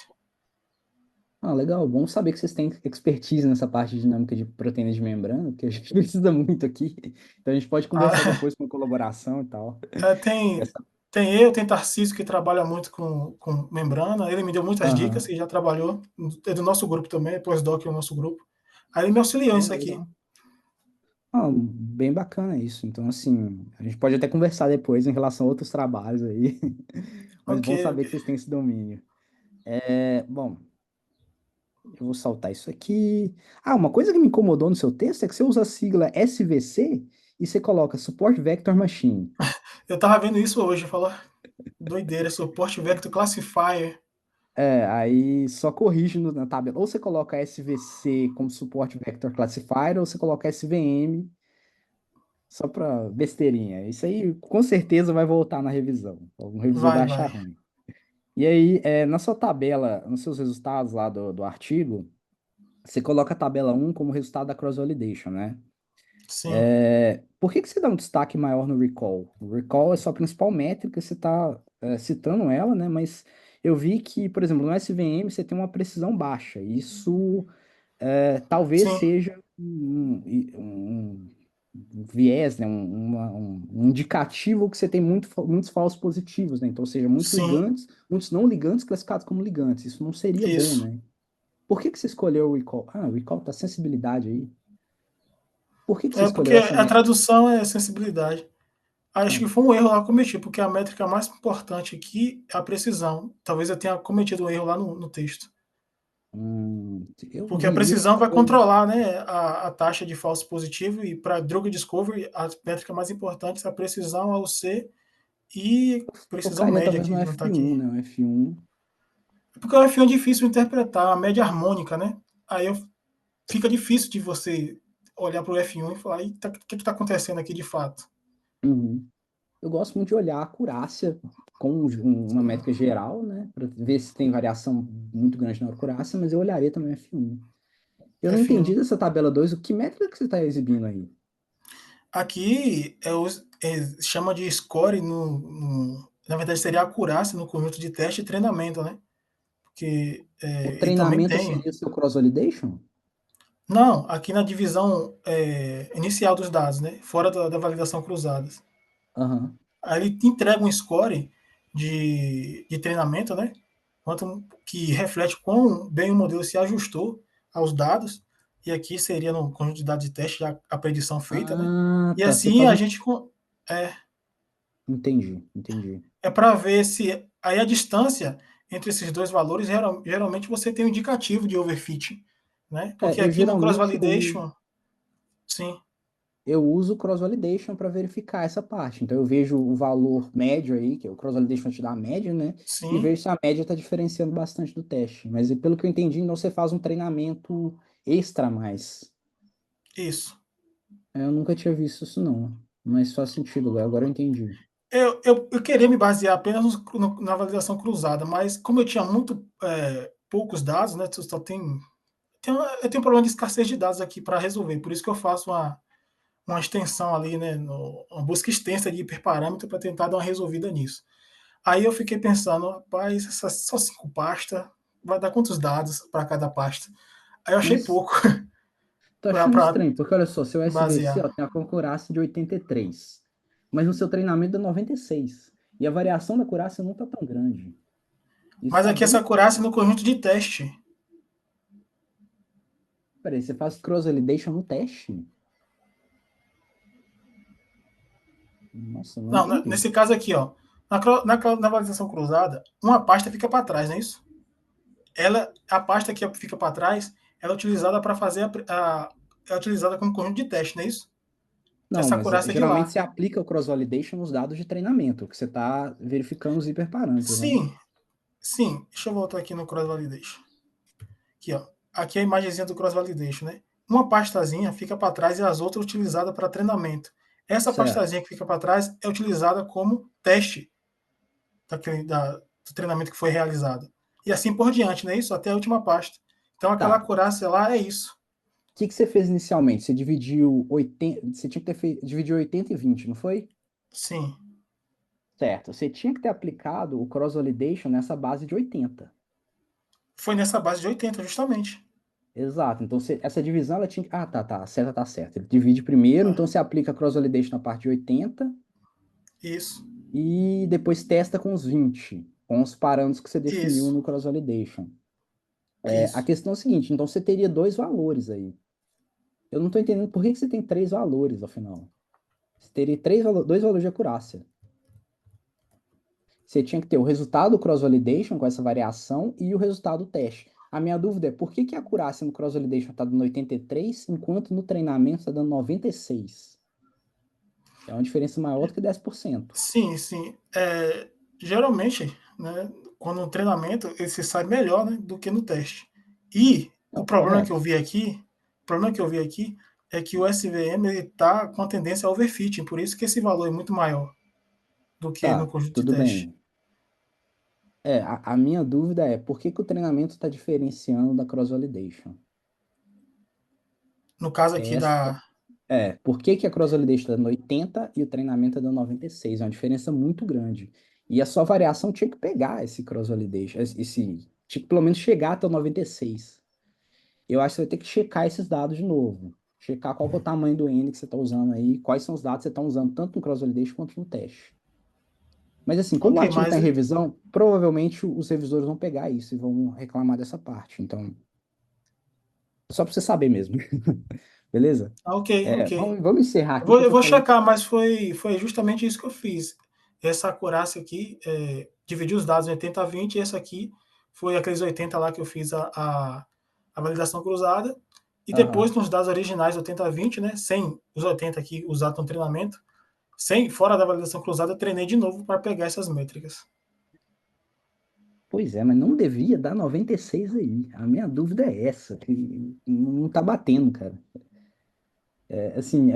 Ah, legal. Bom saber que vocês têm expertise nessa parte de dinâmica de proteínas de membrana, que a gente precisa muito aqui. Então a gente pode conversar Ah, depois com colaboração e tal. tem, Essa... tem Tarcísio que trabalha muito com membrana, ele me deu muitas dicas, Aham. que já trabalhou, é do nosso grupo também, pós-doc é o nosso grupo. Aí ele me auxiliou Ah, nisso aqui. legal. Ah, bem bacana isso. Então, assim, a gente pode até conversar depois em relação a outros trabalhos aí. Mas Ok, bom saber ok. que vocês têm esse domínio. Bom, eu vou saltar isso aqui. Ah, uma coisa que me incomodou no seu texto é que você usa a sigla SVC e você coloca Support Vector Machine. Eu tava vendo isso hoje, falou, doideira, suporte Vector Classifier. Aí só corrige na tabela. Ou você coloca SVC como Support Vector Classifier, ou você coloca SVM só para besteirinha. Isso aí com certeza vai voltar na revisão. O revisor Vai, vai achar vai. ruim. E aí, na sua tabela, nos seus resultados lá do artigo, você coloca a tabela 1 como resultado da cross-validation, né? Sim. Por que que você dá um destaque maior no recall? O recall é sua principal métrica, você está citando ela, né? Mas eu vi que, por exemplo, no SVM você tem uma precisão baixa. Isso talvez Sim, seja um viés, né? Um indicativo que você tem muitos falsos positivos, né? Então, ou seja, muitos sim, ligantes, muitos não ligantes classificados como ligantes. Isso não seria bom, isso. né? Por que que você escolheu o recall? Ah, o recall tá sensibilidade aí. Por que que você É porque escolheu essa a métrica? tradução é sensibilidade. Acho Ah, que foi um erro lá que eu cometi, porque a métrica mais importante aqui é a precisão. Talvez eu tenha cometido um erro lá no texto. eu Porque a vi isso, precisão vai eu controlar, né, a taxa de falso positivo e para drug discovery a métrica mais importante é a precisão ao C e precisão focaria média talvez no que não está F1, aqui. né? O F1. Porque o F1 é difícil interpretar, a média harmônica, né? Aí fica difícil de você olhar para o F1 e falar, o que está acontecendo aqui de fato? Uhum. Eu gosto muito de olhar a acurácia com uma métrica geral, né? Para ver se tem variação muito grande na acurácia, mas eu olharia também o F1. Eu não entendi F1. dessa tabela 2. O que métrica que você está exibindo aí? Aqui chama de score na verdade seria acurácia no conjunto de teste e treinamento, né? Porque O e também treinamento tem. seria o seu cross-validation? Não, aqui na divisão inicial dos dados, né? Fora da validação cruzadas. Aham. Aí ele te entrega um score de treinamento, né? Que reflete quão bem o modelo se ajustou aos dados. E aqui seria no conjunto de dados de teste já a predição feita, né? Ah, E tá. Você assim faz a um. gente é, Entendi, entendi. é para ver se aí a distância entre esses dois valores geralmente você tem um indicativo de overfit, né? Porque Eu aqui no cross geralmente eu validation, sim, eu uso o cross-validation para verificar essa parte. Então, eu vejo o valor médio aí, que o cross-validation te dá a média, né? E sim, vejo se a média está diferenciando bastante do teste. Mas, pelo que eu entendi, então você faz um treinamento extra a mais. isso. Eu nunca tinha visto isso, não. Mas faz sentido agora. Agora eu entendi. Eu queria me basear apenas na validação cruzada, mas como eu tinha poucos dados, né? Só eu tenho um problema de escassez de dados aqui para resolver, por isso que eu faço uma extensão ali, né? Uma busca extensa de hiperparâmetro para tentar dar uma resolvida nisso. Aí eu fiquei pensando, rapaz, só 5 pastas, vai dar quantos dados para cada pasta? Aí eu achei Mas pouco tô achando para estranho, porque olha só, seu SVC, ó, basear. tem a concordância de 83. Mas no seu treinamento dá 96. E a variação da acurácia não está tão grande. Isso Mas está aqui bem. essa acurácia no conjunto de teste. Peraí, você faz cross-validation no teste? Nossa, não Não, entendi. nesse caso aqui, ó, na validação cruzada, uma pasta fica para trás, não é isso? A pasta que fica para trás, ela é utilizada para fazer é utilizada como conjunto de teste, não é isso? Não, Essa mas acurácia é de geralmente lá. você aplica o cross-validation nos dados de treinamento, que você está verificando os hiperparâmetros, né? Sim, sim. Deixa eu voltar aqui no cross validation. Aqui, ó. Aqui é a imagenzinha do cross validation, né? Uma pastazinha fica para trás e as outras utilizadas para treinamento. Essa Certo. pastazinha que fica para trás é utilizada como teste do treinamento que foi realizado. E assim por diante, não é isso? Até a última pasta. Então aquela Tá. acurácia lá é isso. O que que você fez inicialmente? Você dividiu 80, você tinha que ter feito, dividiu 80 e 20, não foi? Sim. Certo. Você tinha que ter aplicado o cross-validation nessa base de 80. Foi nessa base de 80, justamente. Exato. Então, essa divisão, ela tinha que... Ah, tá. A seta tá certa. Ele divide primeiro, Tá. então você aplica cross-validation na parte de 80 Isso. e depois testa com os 20, com os parâmetros que você definiu Isso. no cross-validation. A Isso. questão é a seguinte, então você teria dois valores aí. Eu não estou entendendo por que que você tem três valores, afinal. Você teria dois valores de acurácia. Você tinha que ter o resultado do cross-validation com essa variação e o resultado do teste. A minha dúvida é por que que a acurácia no cross-validation está dando 83, enquanto no treinamento está dando 96? É uma diferença maior do que 10%. Sim, sim. Geralmente, né, quando no treinamento, ele se sai melhor, né, do que no teste. E É o correto. o problema que eu vi aqui é que o SVM está com a tendência a overfitting, por isso que esse valor é muito maior do que no Tá, conjunto de tudo teste. bem. A minha dúvida é por que que o treinamento está diferenciando da cross-validation? No caso aqui Essa, por que que a cross-validation está dando 80 e o treinamento está dando 96? É uma diferença muito grande. E a sua variação tinha que pegar esse cross-validation, tinha que pelo menos chegar até o 96. Eu acho que você vai ter que checar esses dados de novo. Checar qual que é o tamanho do N que você está usando aí, quais são os dados que você está usando tanto no cross-validation quanto no teste. Mas assim, como o Ok, artigo está mas em revisão, provavelmente os revisores vão pegar isso e vão reclamar dessa parte. Então, só para você saber mesmo. Beleza? ok, ok. Vamos encerrar Eu aqui vou, que eu eu tô vou falando. checar, mas foi justamente isso que eu fiz. Essa acurácia aqui, dividi os dados em 80 a 20, e essa aqui foi aqueles 80 lá que eu fiz a validação cruzada. E depois, Aham. nos dados originais 80 a 20, né, sem os 80 aqui usados no treinamento, sem fora da validação cruzada, eu treinei de novo para pegar essas métricas. Pois é, mas não devia dar 96 aí. A minha dúvida é essa, que não tá batendo, cara. Assim,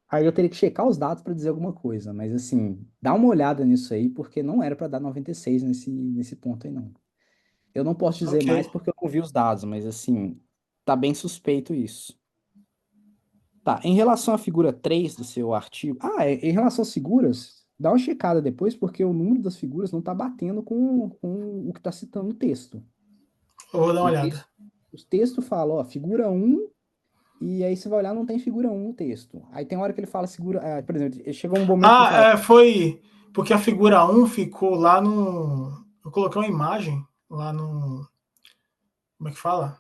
aí eu teria que checar os dados para dizer alguma coisa, mas assim, dá uma olhada nisso aí, porque não era para dar 96 nesse ponto aí, não. Eu não posso dizer Ok. mais porque eu não vi os dados, mas assim, tá bem suspeito isso. Tá, em relação à figura 3 do seu artigo. Em relação às figuras, dá uma checada depois, porque o número das figuras não tá batendo com o que tá citando o texto. Eu vou dar uma O olhada. texto, o texto fala, ó, figura um. E aí você vai olhar, não tem figura um no texto. Aí tem hora que ele fala figura. Por exemplo, chegou um momento que ele fala. Foi porque a figura um ficou lá no. Eu coloquei uma imagem lá no. Como é que fala?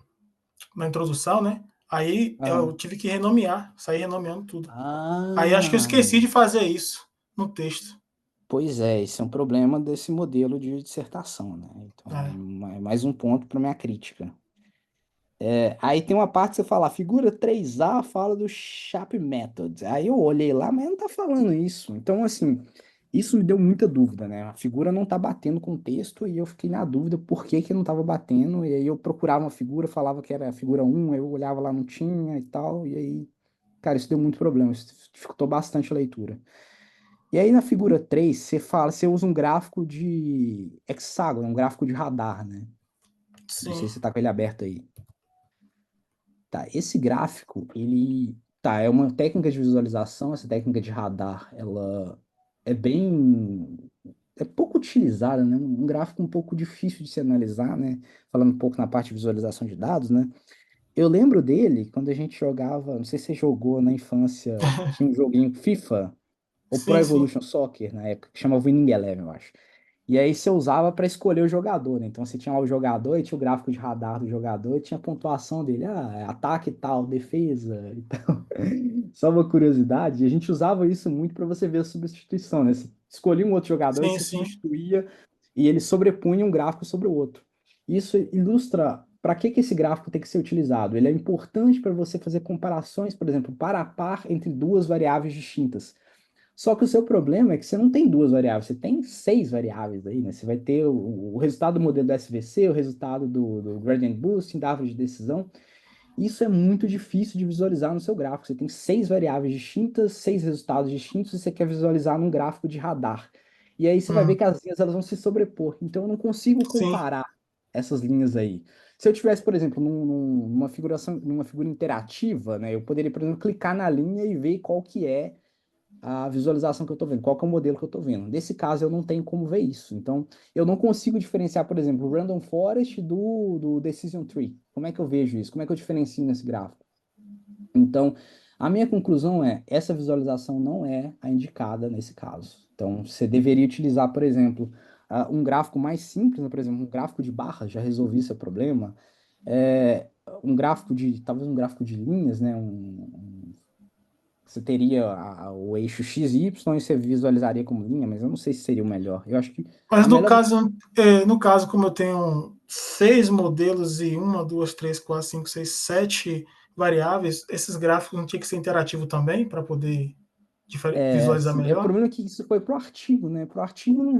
Na introdução, né? Aí eu Aham. tive que renomear, sair renomeando tudo. Aí acho que eu Ah, esqueci de fazer isso no texto. pois é, esse é um problema desse modelo de dissertação, né? Então, É. é mais um ponto para minha crítica. Aí tem uma parte que você fala, a figura 3A fala do Sharp Method. Aí eu olhei lá, mas não tá falando isso. Então, assim, isso me deu muita dúvida, né? A figura não tá batendo com o texto e eu fiquei na dúvida por que que não tava batendo. E aí eu procurava uma figura, falava que era a figura um, aí eu olhava lá, não tinha e tal. E aí, cara, isso deu muito problema, isso dificultou bastante a leitura. E aí na figura 3 você usa um gráfico de hexágono, um gráfico de radar, né? Não Sim. sei se você tá com ele aberto aí. Tá, esse gráfico, é uma técnica de visualização, essa técnica de radar, ela é bem, é pouco utilizada, né? Um gráfico um pouco difícil de se analisar, né? Falando um pouco na parte de visualização de dados, né? Eu lembro dele quando a gente jogava, não sei se você jogou na infância, tinha um joguinho FIFA, ou Pro Sim, sim. Evolution Soccer, na época, que chamava Winning Eleven, eu acho. E aí você usava para escolher o jogador, né? Então você tinha lá o jogador e tinha o gráfico de radar do jogador e tinha a pontuação dele, ataque e tal, defesa e tal. Só uma curiosidade, e a gente usava isso muito para você ver a substituição, né? Você escolhia um outro jogador e Sim, você sim. substituía e ele sobrepunha um gráfico sobre o outro. Isso ilustra para que esse gráfico tem que ser utilizado. Ele é importante para você fazer comparações, por exemplo, par a par entre duas variáveis distintas. Só que o seu problema é que você não tem duas variáveis, você tem seis variáveis aí, né? Você vai ter o resultado do modelo do SVC, o resultado do Gradient Boosting, da árvore de decisão. Isso é muito difícil de visualizar no seu gráfico. Você tem seis variáveis distintas, seis resultados distintos, e você quer visualizar num gráfico de radar. E aí você vai ver Hum, que as linhas elas vão se sobrepor. Então eu não consigo sim, comparar essas linhas aí. Se eu tivesse, por exemplo, numa figura interativa, né, eu poderia, por exemplo, clicar na linha e ver qual que é a visualização que eu estou vendo, qual que é o modelo que eu estou vendo. Nesse caso, eu não tenho como ver isso. Então, eu não consigo diferenciar, por exemplo, o Random Forest do Decision Tree. Como é que eu vejo isso? Como é que eu diferencio nesse gráfico? Então, a minha conclusão é, essa visualização não é a indicada nesse caso. Então, você deveria utilizar, por exemplo, um gráfico mais simples, né? Por exemplo, um gráfico de barras já resolvi esse problema. É, talvez um gráfico de linhas, né? Você teria o eixo x e y e você visualizaria como linha, mas eu não sei se seria o melhor. Eu acho que mas a melhor. no caso, como eu tenho 6 modelos e uma, duas, três, quatro, cinco, seis, 7 variáveis, esses gráficos não tinha que ser interativo também para poder visualizar Assim, o melhor? problema é que isso foi pro artigo, né? Pro artigo não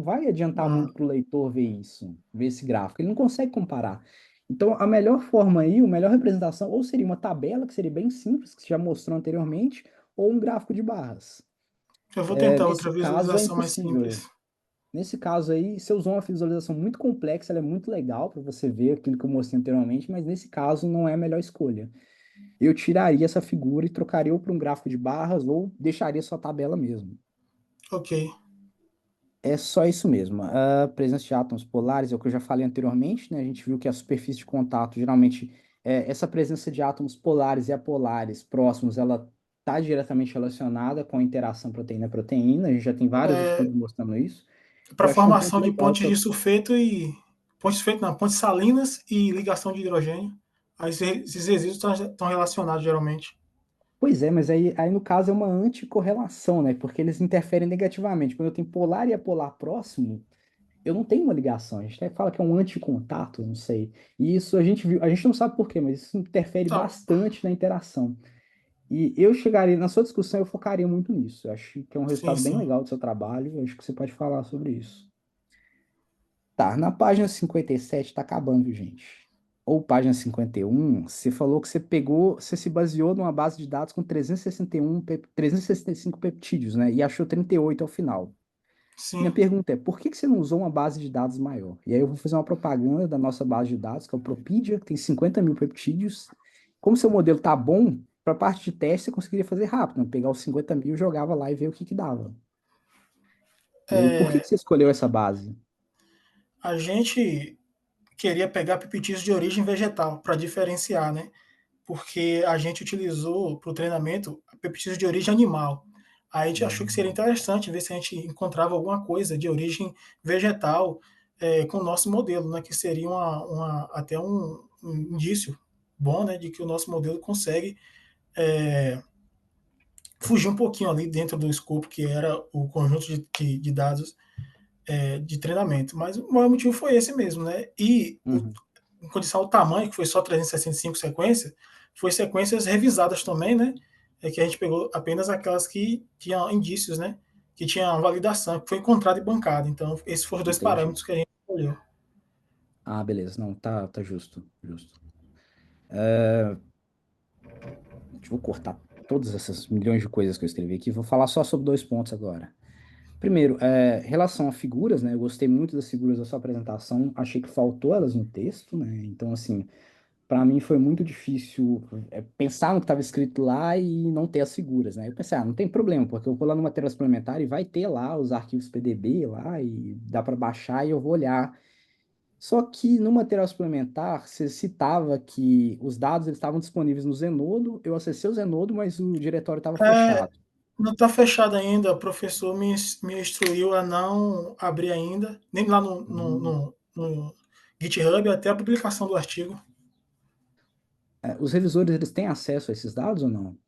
vai adiantar Ah, muito pro leitor ver isso, ver esse gráfico. Ele não consegue comparar. Então, a melhor forma aí, a melhor representação, ou seria uma tabela, que seria bem simples, que você já mostrou anteriormente, ou um gráfico de barras. eu vou tentar Nesse outra caso, é visualização mais impossível. simples. Nesse caso aí, você usou uma visualização muito complexa, ela é muito legal para você ver aquilo que eu mostrei anteriormente, mas nesse caso não é a melhor escolha. Eu tiraria essa figura e trocaria ou para um gráfico de barras ou deixaria sua tabela mesmo. Ok. É só isso mesmo. A presença de átomos polares é o que eu já falei anteriormente, né? A gente viu que a superfície de contato, geralmente, essa presença de átomos polares e apolares próximos, ela está diretamente relacionada com a interação proteína-proteína. A gente já tem vários estudos mostrando isso. E Para eu acho que um ponto formação de legal pontes que de eu sulfeto e pontes salinas e ligação de hidrogênio. Aí esses resíduos estão relacionados geralmente. Pois é, mas aí no caso é uma anticorrelação, né? Porque eles interferem negativamente. Quando eu tenho polar e apolar próximo, eu não tenho uma ligação. A gente até fala que é um anticontato, não sei. E isso a gente viu, a gente não sabe por quê, mas isso interfere Então, bastante na interação. E eu chegaria, na sua discussão, eu focaria muito nisso. Eu acho que é um sim, resultado bem sim. legal do seu trabalho. Eu acho que você pode falar sobre isso. Tá, na página 57 tá acabando, viu, gente? Ou página 51, você falou que você pegou, você se baseou numa base de dados com 365 peptídeos, né? E achou 38 ao final. Minha Sim. pergunta é, por que que você não usou uma base de dados maior? E aí eu vou fazer uma propaganda da nossa base de dados, que é o Propedia, que tem 50 mil peptídeos. Como seu modelo tá bom, para a parte de teste você conseguiria fazer rápido, né? Pegar os 50 mil, jogava lá e ver o que que dava. E aí, por que que você escolheu essa base? A gente queria pegar peptídeos de origem vegetal para diferenciar, né? Porque a gente utilizou para o treinamento peptídeos de origem animal. Aí a gente achou que seria Hum, interessante ver se a gente encontrava alguma coisa de origem vegetal com o nosso modelo, né? Que seria até um indício bom, né? De que o nosso modelo consegue fugir um pouquinho ali dentro do escopo que era o conjunto de dados de treinamento. Mas o maior motivo foi esse mesmo, né? uhum, Em condição ao tamanho, que foi só 365 sequências, foi sequências revisadas também, né? Que a gente pegou apenas aquelas que tinham indícios, né? Que tinham validação, que foi encontrado e bancado. Então, esses foram os dois entendi. parâmetros que a gente escolheu. Ah, beleza. Não, tá justo, justo. Vou cortar todas essas milhões de coisas que eu escrevi aqui. Vou falar só sobre dois pontos agora. Primeiro, relação a figuras, né? Eu gostei muito das figuras da sua apresentação. Achei que faltou elas no texto, né? Então, assim, para mim foi muito difícil pensar no que estava escrito lá e não ter as figuras, né? Eu pensei, não tem problema, porque eu vou lá no material suplementar e vai ter lá os arquivos PDB lá e dá para baixar e eu vou olhar. Só que no material suplementar, você citava que os dados eles estavam disponíveis no Zenodo, eu acessei o Zenodo, mas o diretório estava É, fechado. não está fechado ainda, o professor me instruiu a não abrir ainda, nem lá Hum. no GitHub, até a publicação do artigo. Os revisores eles têm acesso a esses dados ou não?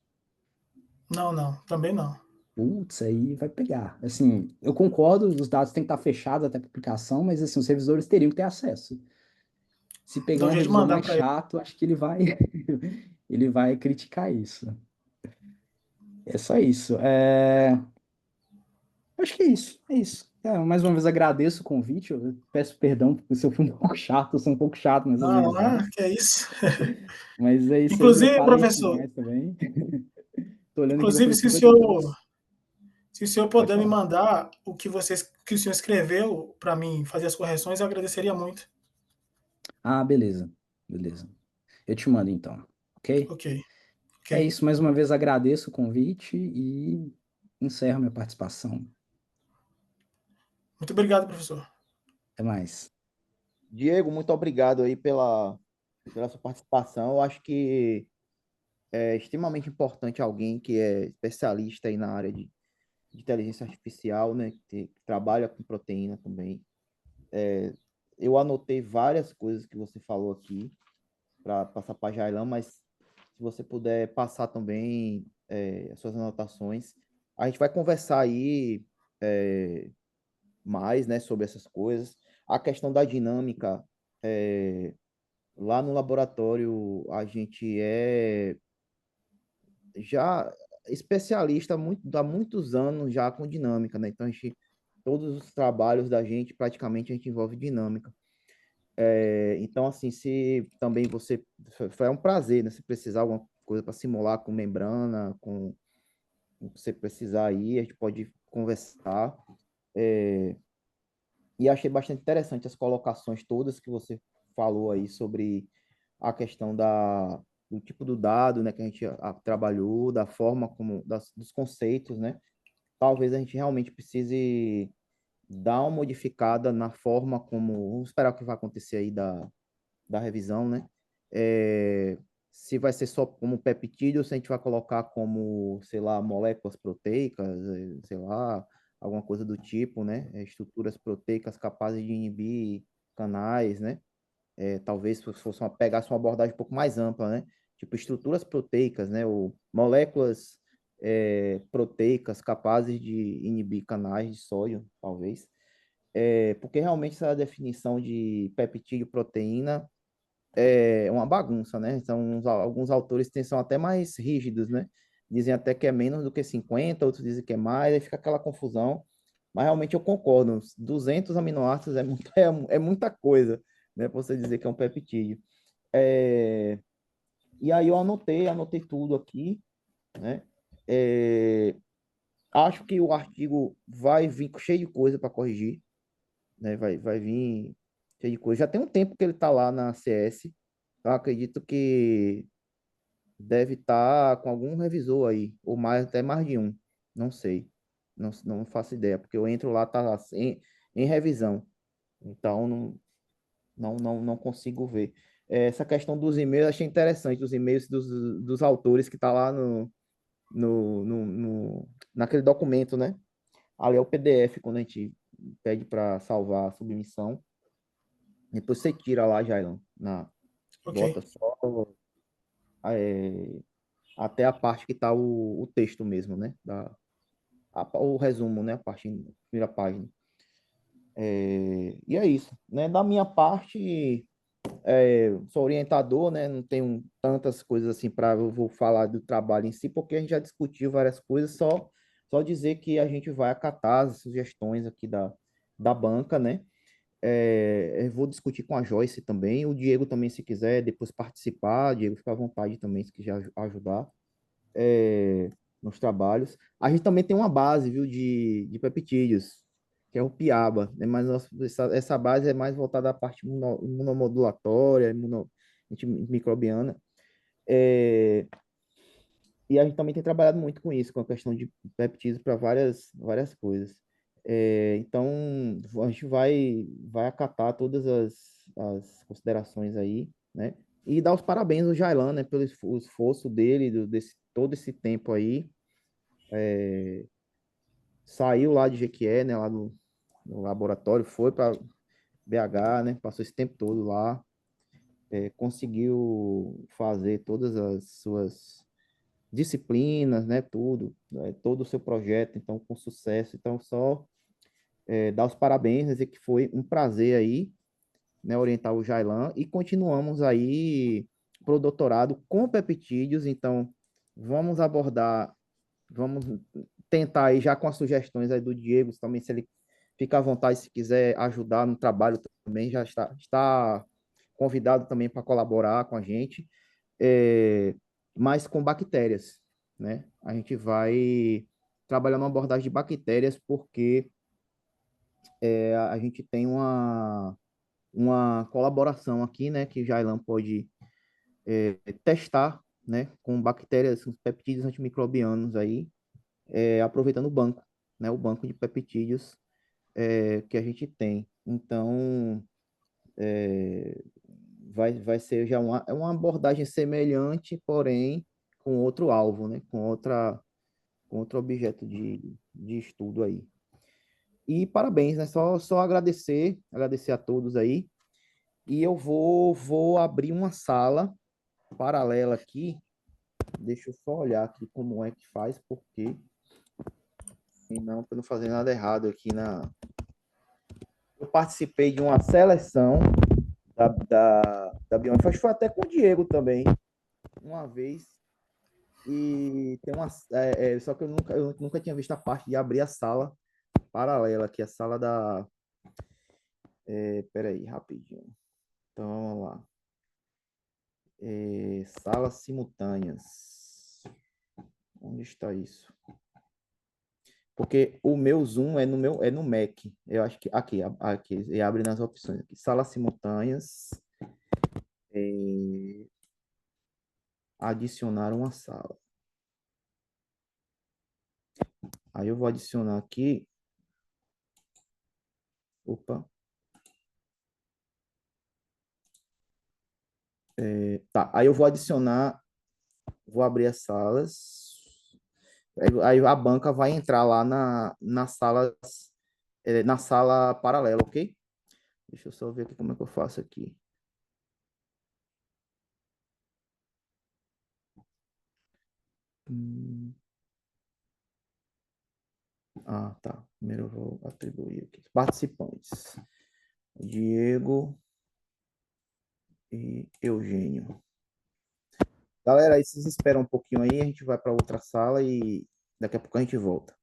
Não, não, também não. Putz, aí vai pegar. Assim, eu concordo, os dados têm que estar fechados até a publicação, mas assim, os revisores teriam que ter acesso. Se pegar Dá um um jeito de revisor mandar mais para ele. chato, acho que ele vai ele vai criticar isso. É só isso. Acho que é isso. É isso. Mais uma vez agradeço o convite. Eu peço perdão se eu fui um pouco chato, eu sou um pouco chato nessas Não, amizades. que é isso. Mas é isso aí, eu Inclusive, falei professor, demais também. Tô olhando aqui, vou inclusive fazer 52. se o senhor Pode puder me falar. mandar que o senhor escreveu para mim fazer as correções, eu agradeceria muito. Ah, beleza. Beleza. Eu te mando então, ok? Ok, ok. É isso, mais uma vez agradeço o convite e encerro minha participação. Muito obrigado, professor. Até mais. Diego, muito obrigado aí pela sua participação. Eu acho que é extremamente importante alguém que é especialista aí na área de inteligência artificial, né, que trabalha com proteína também. Eu anotei várias coisas que você falou aqui para passar para a Jailan, mas se você puder passar também as suas anotações, a gente vai conversar aí mais, né, sobre essas coisas. A questão da dinâmica, lá no laboratório, a gente é já especialista há muitos anos já com dinâmica, né? Então, todos os trabalhos da gente, praticamente, a gente envolve dinâmica. Então, assim, se também foi um prazer, né? Se precisar alguma coisa para simular com membrana, com o que você precisar aí, a gente pode conversar. E achei bastante interessante as colocações todas que você falou aí sobre a questão do tipo do dado, né, que a gente trabalhou, da forma como, dos conceitos, né? Talvez a gente realmente precise dar uma modificada na forma como, vamos esperar o que vai acontecer aí da revisão, né? É, se vai ser só como peptídeo, ou se a gente vai colocar como, sei lá, moléculas proteicas, sei lá, alguma coisa do tipo, né? Estruturas proteicas capazes de inibir canais, né? Talvez se fosse pegasse uma abordagem um pouco mais ampla, né? Tipo estruturas proteicas, né? Ou moléculas proteicas capazes de inibir canais de sódio, talvez. Porque realmente essa definição de peptídeo proteína é uma bagunça, né? Então, alguns autores são até mais rígidos, né? Dizem até que é menos do que 50, outros dizem que é mais, aí fica aquela confusão. Mas realmente eu concordo, 200 aminoácidos é muita coisa, né? Pra você dizer que é um peptídeo. É, e aí eu anotei tudo aqui, né? É, acho que o artigo vai vir cheio de coisa para corrigir, né? Vai vir cheio de coisa. Já tem um tempo que ele está lá na CS. Eu acredito que deve estar com algum revisor aí, ou mais, até mais de um. Não sei. Não faço ideia, porque eu entro lá, tá lá, em revisão. Então, não consigo ver. Essa questão dos e-mails, achei interessante, os e-mails dos autores que tá lá naquele documento, né? Ali é o PDF, quando a gente pede para salvar a submissão. Depois você tira lá, Jailan, Ok, bota só é, até a parte que está o texto mesmo, né? O resumo, né? A parte, primeira página. E é isso, né? Da minha parte, sou orientador, né? Não tenho tantas coisas assim para eu vou falar do trabalho em si, porque a gente já discutiu várias coisas, só dizer que a gente vai acatar as sugestões aqui da banca, né? Eu vou discutir com a Joyce também, o Diego também, se quiser depois participar, Diego, fica à vontade também, se quiser ajudar nos trabalhos. A gente também tem uma base, viu, de peptídeos, que é o Piaba, né? Mas essa base é mais voltada à parte imunomodulatória, antimicrobiana. É, e a gente também tem trabalhado muito com isso, com a questão de peptídeos para várias coisas. Então, a gente vai acatar todas as considerações aí, né? E dar os parabéns ao Jailan, né, pelo esforço dele, todo esse tempo aí. Saiu lá de Jequié, né, lá no laboratório, foi para BH, né, passou esse tempo todo lá, conseguiu fazer todas as suas disciplinas, né, tudo, né, todo o seu projeto, então, com sucesso. Então, só dar os parabéns, dizer que foi um prazer aí, né, orientar o Jailan, e continuamos aí para o doutorado com peptídeos. Então, vamos abordar, vamos tentar aí já com as sugestões aí do Diego, também se ele fica à vontade, se quiser ajudar no trabalho também, já está convidado também para colaborar com a gente, é, mas com bactérias, né? A gente vai trabalhar numa abordagem de bactérias porque a gente tem uma colaboração aqui, né, que o Jailan pode testar, né, com bactérias, com peptídeos antimicrobianos aí, aproveitando o banco, né, o banco de peptídeos que a gente tem. Então, é, vai ser já uma abordagem semelhante, porém com outro alvo, né, com outro objeto de estudo aí. E parabéns, né? Só agradecer a todos aí. E eu vou abrir uma sala paralela aqui. Deixa eu só olhar aqui como é que faz, porque senão para não fazer nada errado aqui Eu participei de uma seleção da Beyond, acho que foi até com o Diego também, uma vez. E tem só que eu nunca tinha visto a parte de abrir a sala paralela aqui, a sala da. Peraí, rapidinho. Então vamos lá. Salas simultâneas. Onde está isso? Porque o meu Zoom é no Mac. Eu acho que aqui e abre nas opções aqui. Salas simultâneas. é, Adicionar uma sala. Aí eu vou adicionar aqui. Opa. Tá, aí eu vou adicionar, vou abrir as salas. Aí a banca vai entrar lá na sala paralela, ok? Deixa eu só ver aqui como é que eu faço aqui. Hum, tá. Primeiro eu vou atribuir aqui. Participantes. Diego e Eugênio. Galera, aí vocês esperam um pouquinho aí, a gente vai para outra sala e daqui a pouco a gente volta.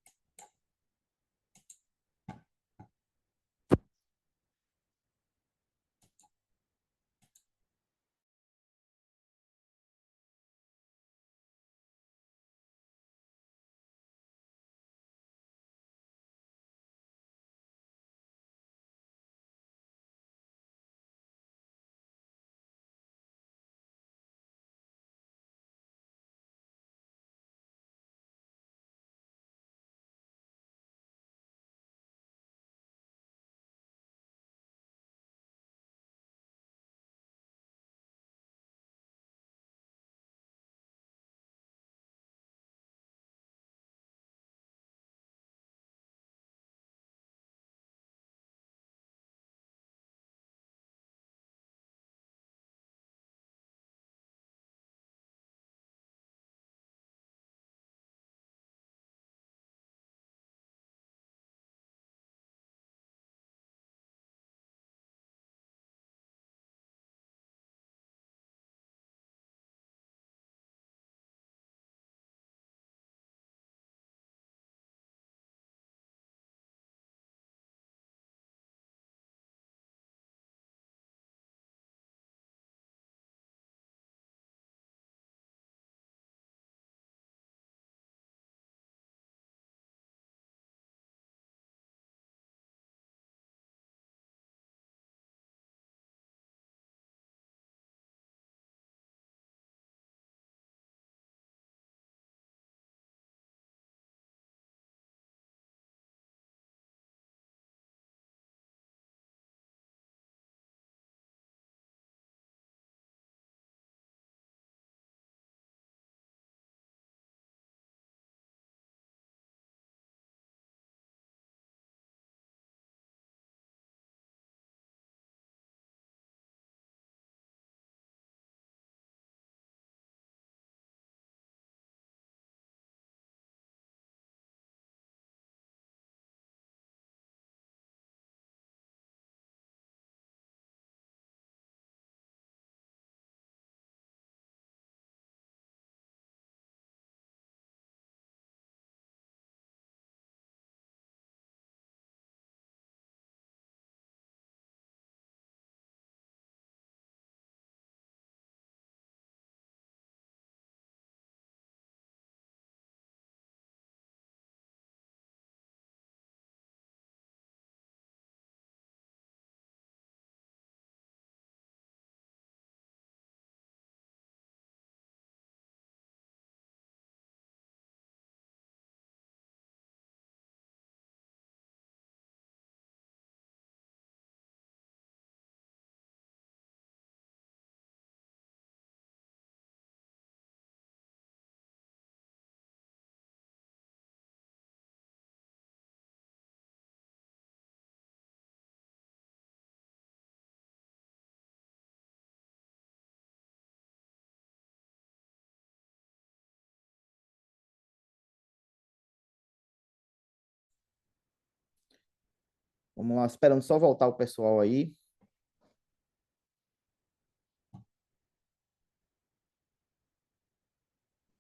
Vamos lá, esperando só voltar o pessoal aí.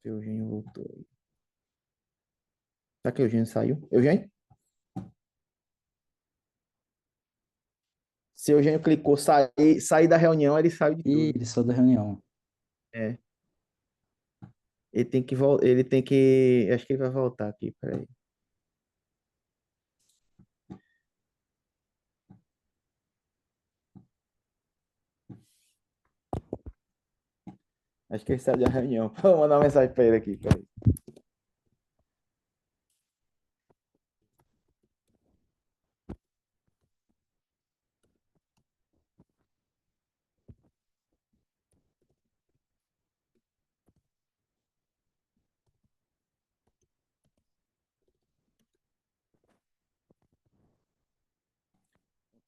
Se o Eugênio voltou aí. Será que o Eugênio saiu? Eugênio? Se o Eugênio clicou sair da reunião, ele saiu de E tudo. ele saiu da reunião. É. Ele tem que. Acho que ele vai voltar aqui, peraí. Acho que ele saiu da reunião. Vou mandar uma mensagem pra ele aqui, peraí.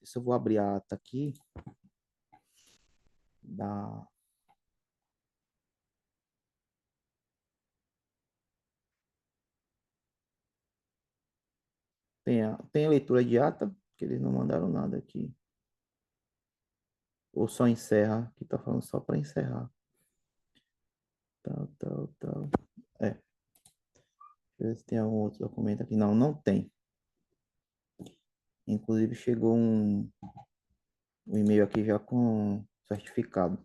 Se eu vou abrir a ata aqui, da... Tem a leitura de ata, que eles não mandaram nada aqui. Ou só encerra, aqui tá falando só para encerrar. Tal. É, deixa eu ver se tem algum outro documento aqui. Não, não tem. Inclusive chegou um e-mail aqui já com certificado.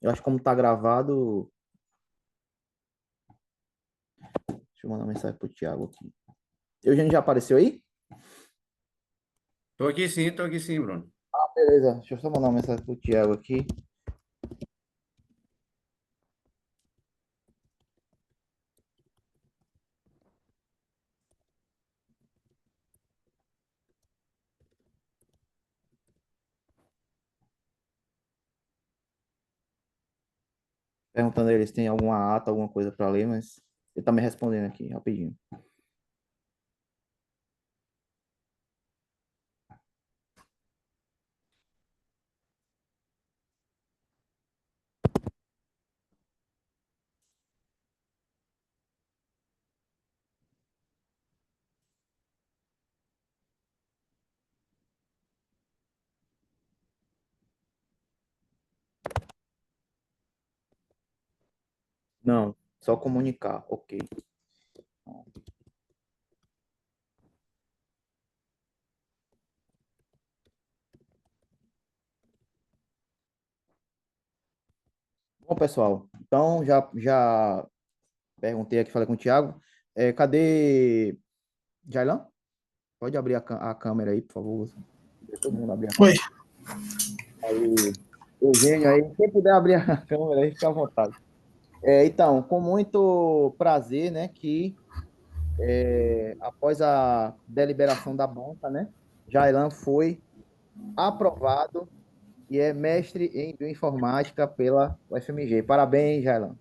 Eu acho que como tá gravado. Deixa eu mandar uma mensagem pro Thiago aqui. Eugênio já apareceu aí? Tô aqui sim, Bruno. Beleza, deixa eu só mandar uma mensagem pro Thiago aqui. Perguntando a ele se tem alguma ata, alguma coisa para ler, mas ele tá me respondendo aqui, rapidinho. Não, só comunicar, ok. Bom, pessoal, então já perguntei aqui, falei com o Thiago. Cadê Jailan? Pode abrir a câmera aí, por favor. Todo mundo abrir a câmera. Oi. Aí, Eugênio aí, quem puder abrir a câmera aí, fica à vontade. Então, com muito prazer, né, que após a deliberação da banca, né, Jailan foi aprovado e é mestre em bioinformática pela UFMG. Parabéns, Jailan.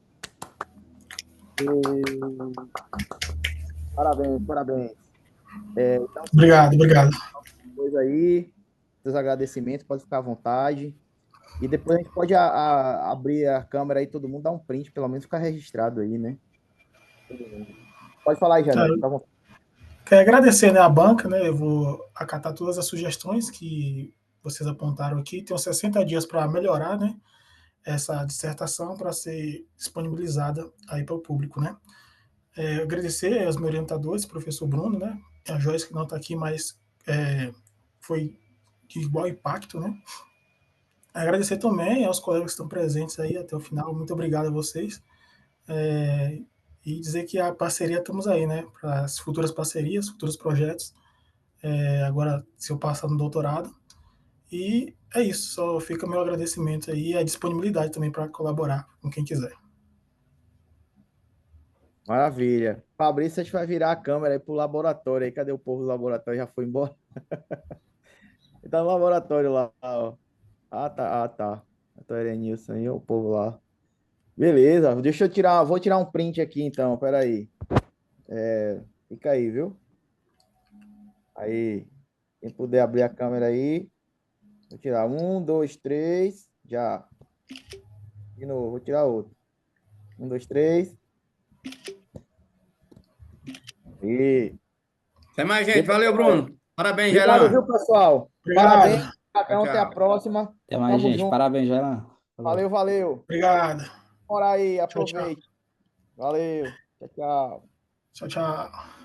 Parabéns. Então, se quiser Obrigado. coisa aí, seus agradecimentos, pode ficar à vontade. E depois a gente pode abrir a câmera aí, todo mundo dá um print, pelo menos ficar registrado aí, né? Pode falar aí, Jailan. Fica à vontade. Quero agradecer, né, a banca, né? Eu vou acatar todas as sugestões que vocês apontaram aqui. Tenho 60 dias para melhorar, né, essa dissertação para ser disponibilizada aí para o público, né? Agradecer aos meus orientadores, professor Bruno, né? A Joyce que não está aqui, mas foi de igual impacto, né? Agradecer também aos colegas que estão presentes aí até o final. Muito obrigado a vocês. E dizer que a parceria estamos aí, né? Para as futuras parcerias, futuros projetos. Agora, se eu passar no doutorado. E é isso. Só fica meu agradecimento aí e a disponibilidade também para colaborar com quem quiser. Maravilha. Fabrício, a gente vai virar a câmera aí pro laboratório aí. Cadê o povo do laboratório? Já foi embora? Ele tá no laboratório lá, ó. Tá. A Erenilson aí, o povo lá. Beleza, deixa eu tirar, vou tirar um print aqui então, peraí. Fica aí, viu? Aí, quem puder abrir a câmera aí, vou tirar 1, 2, 3, já. De novo, vou tirar outro. 1, 2, 3. E... Até mais, gente. Valeu, Bruno. Parabéns, Obrigado, viu, Jailan. pessoal? Obrigado. Parabéns. Até a Tchau. próxima. Até mais, Tamo gente. junto. Parabéns, Jailan. Falou. Valeu. Obrigado. Bora aí, Tchau, tchau. aproveite. Valeu. Tchau. Tchau, tchau.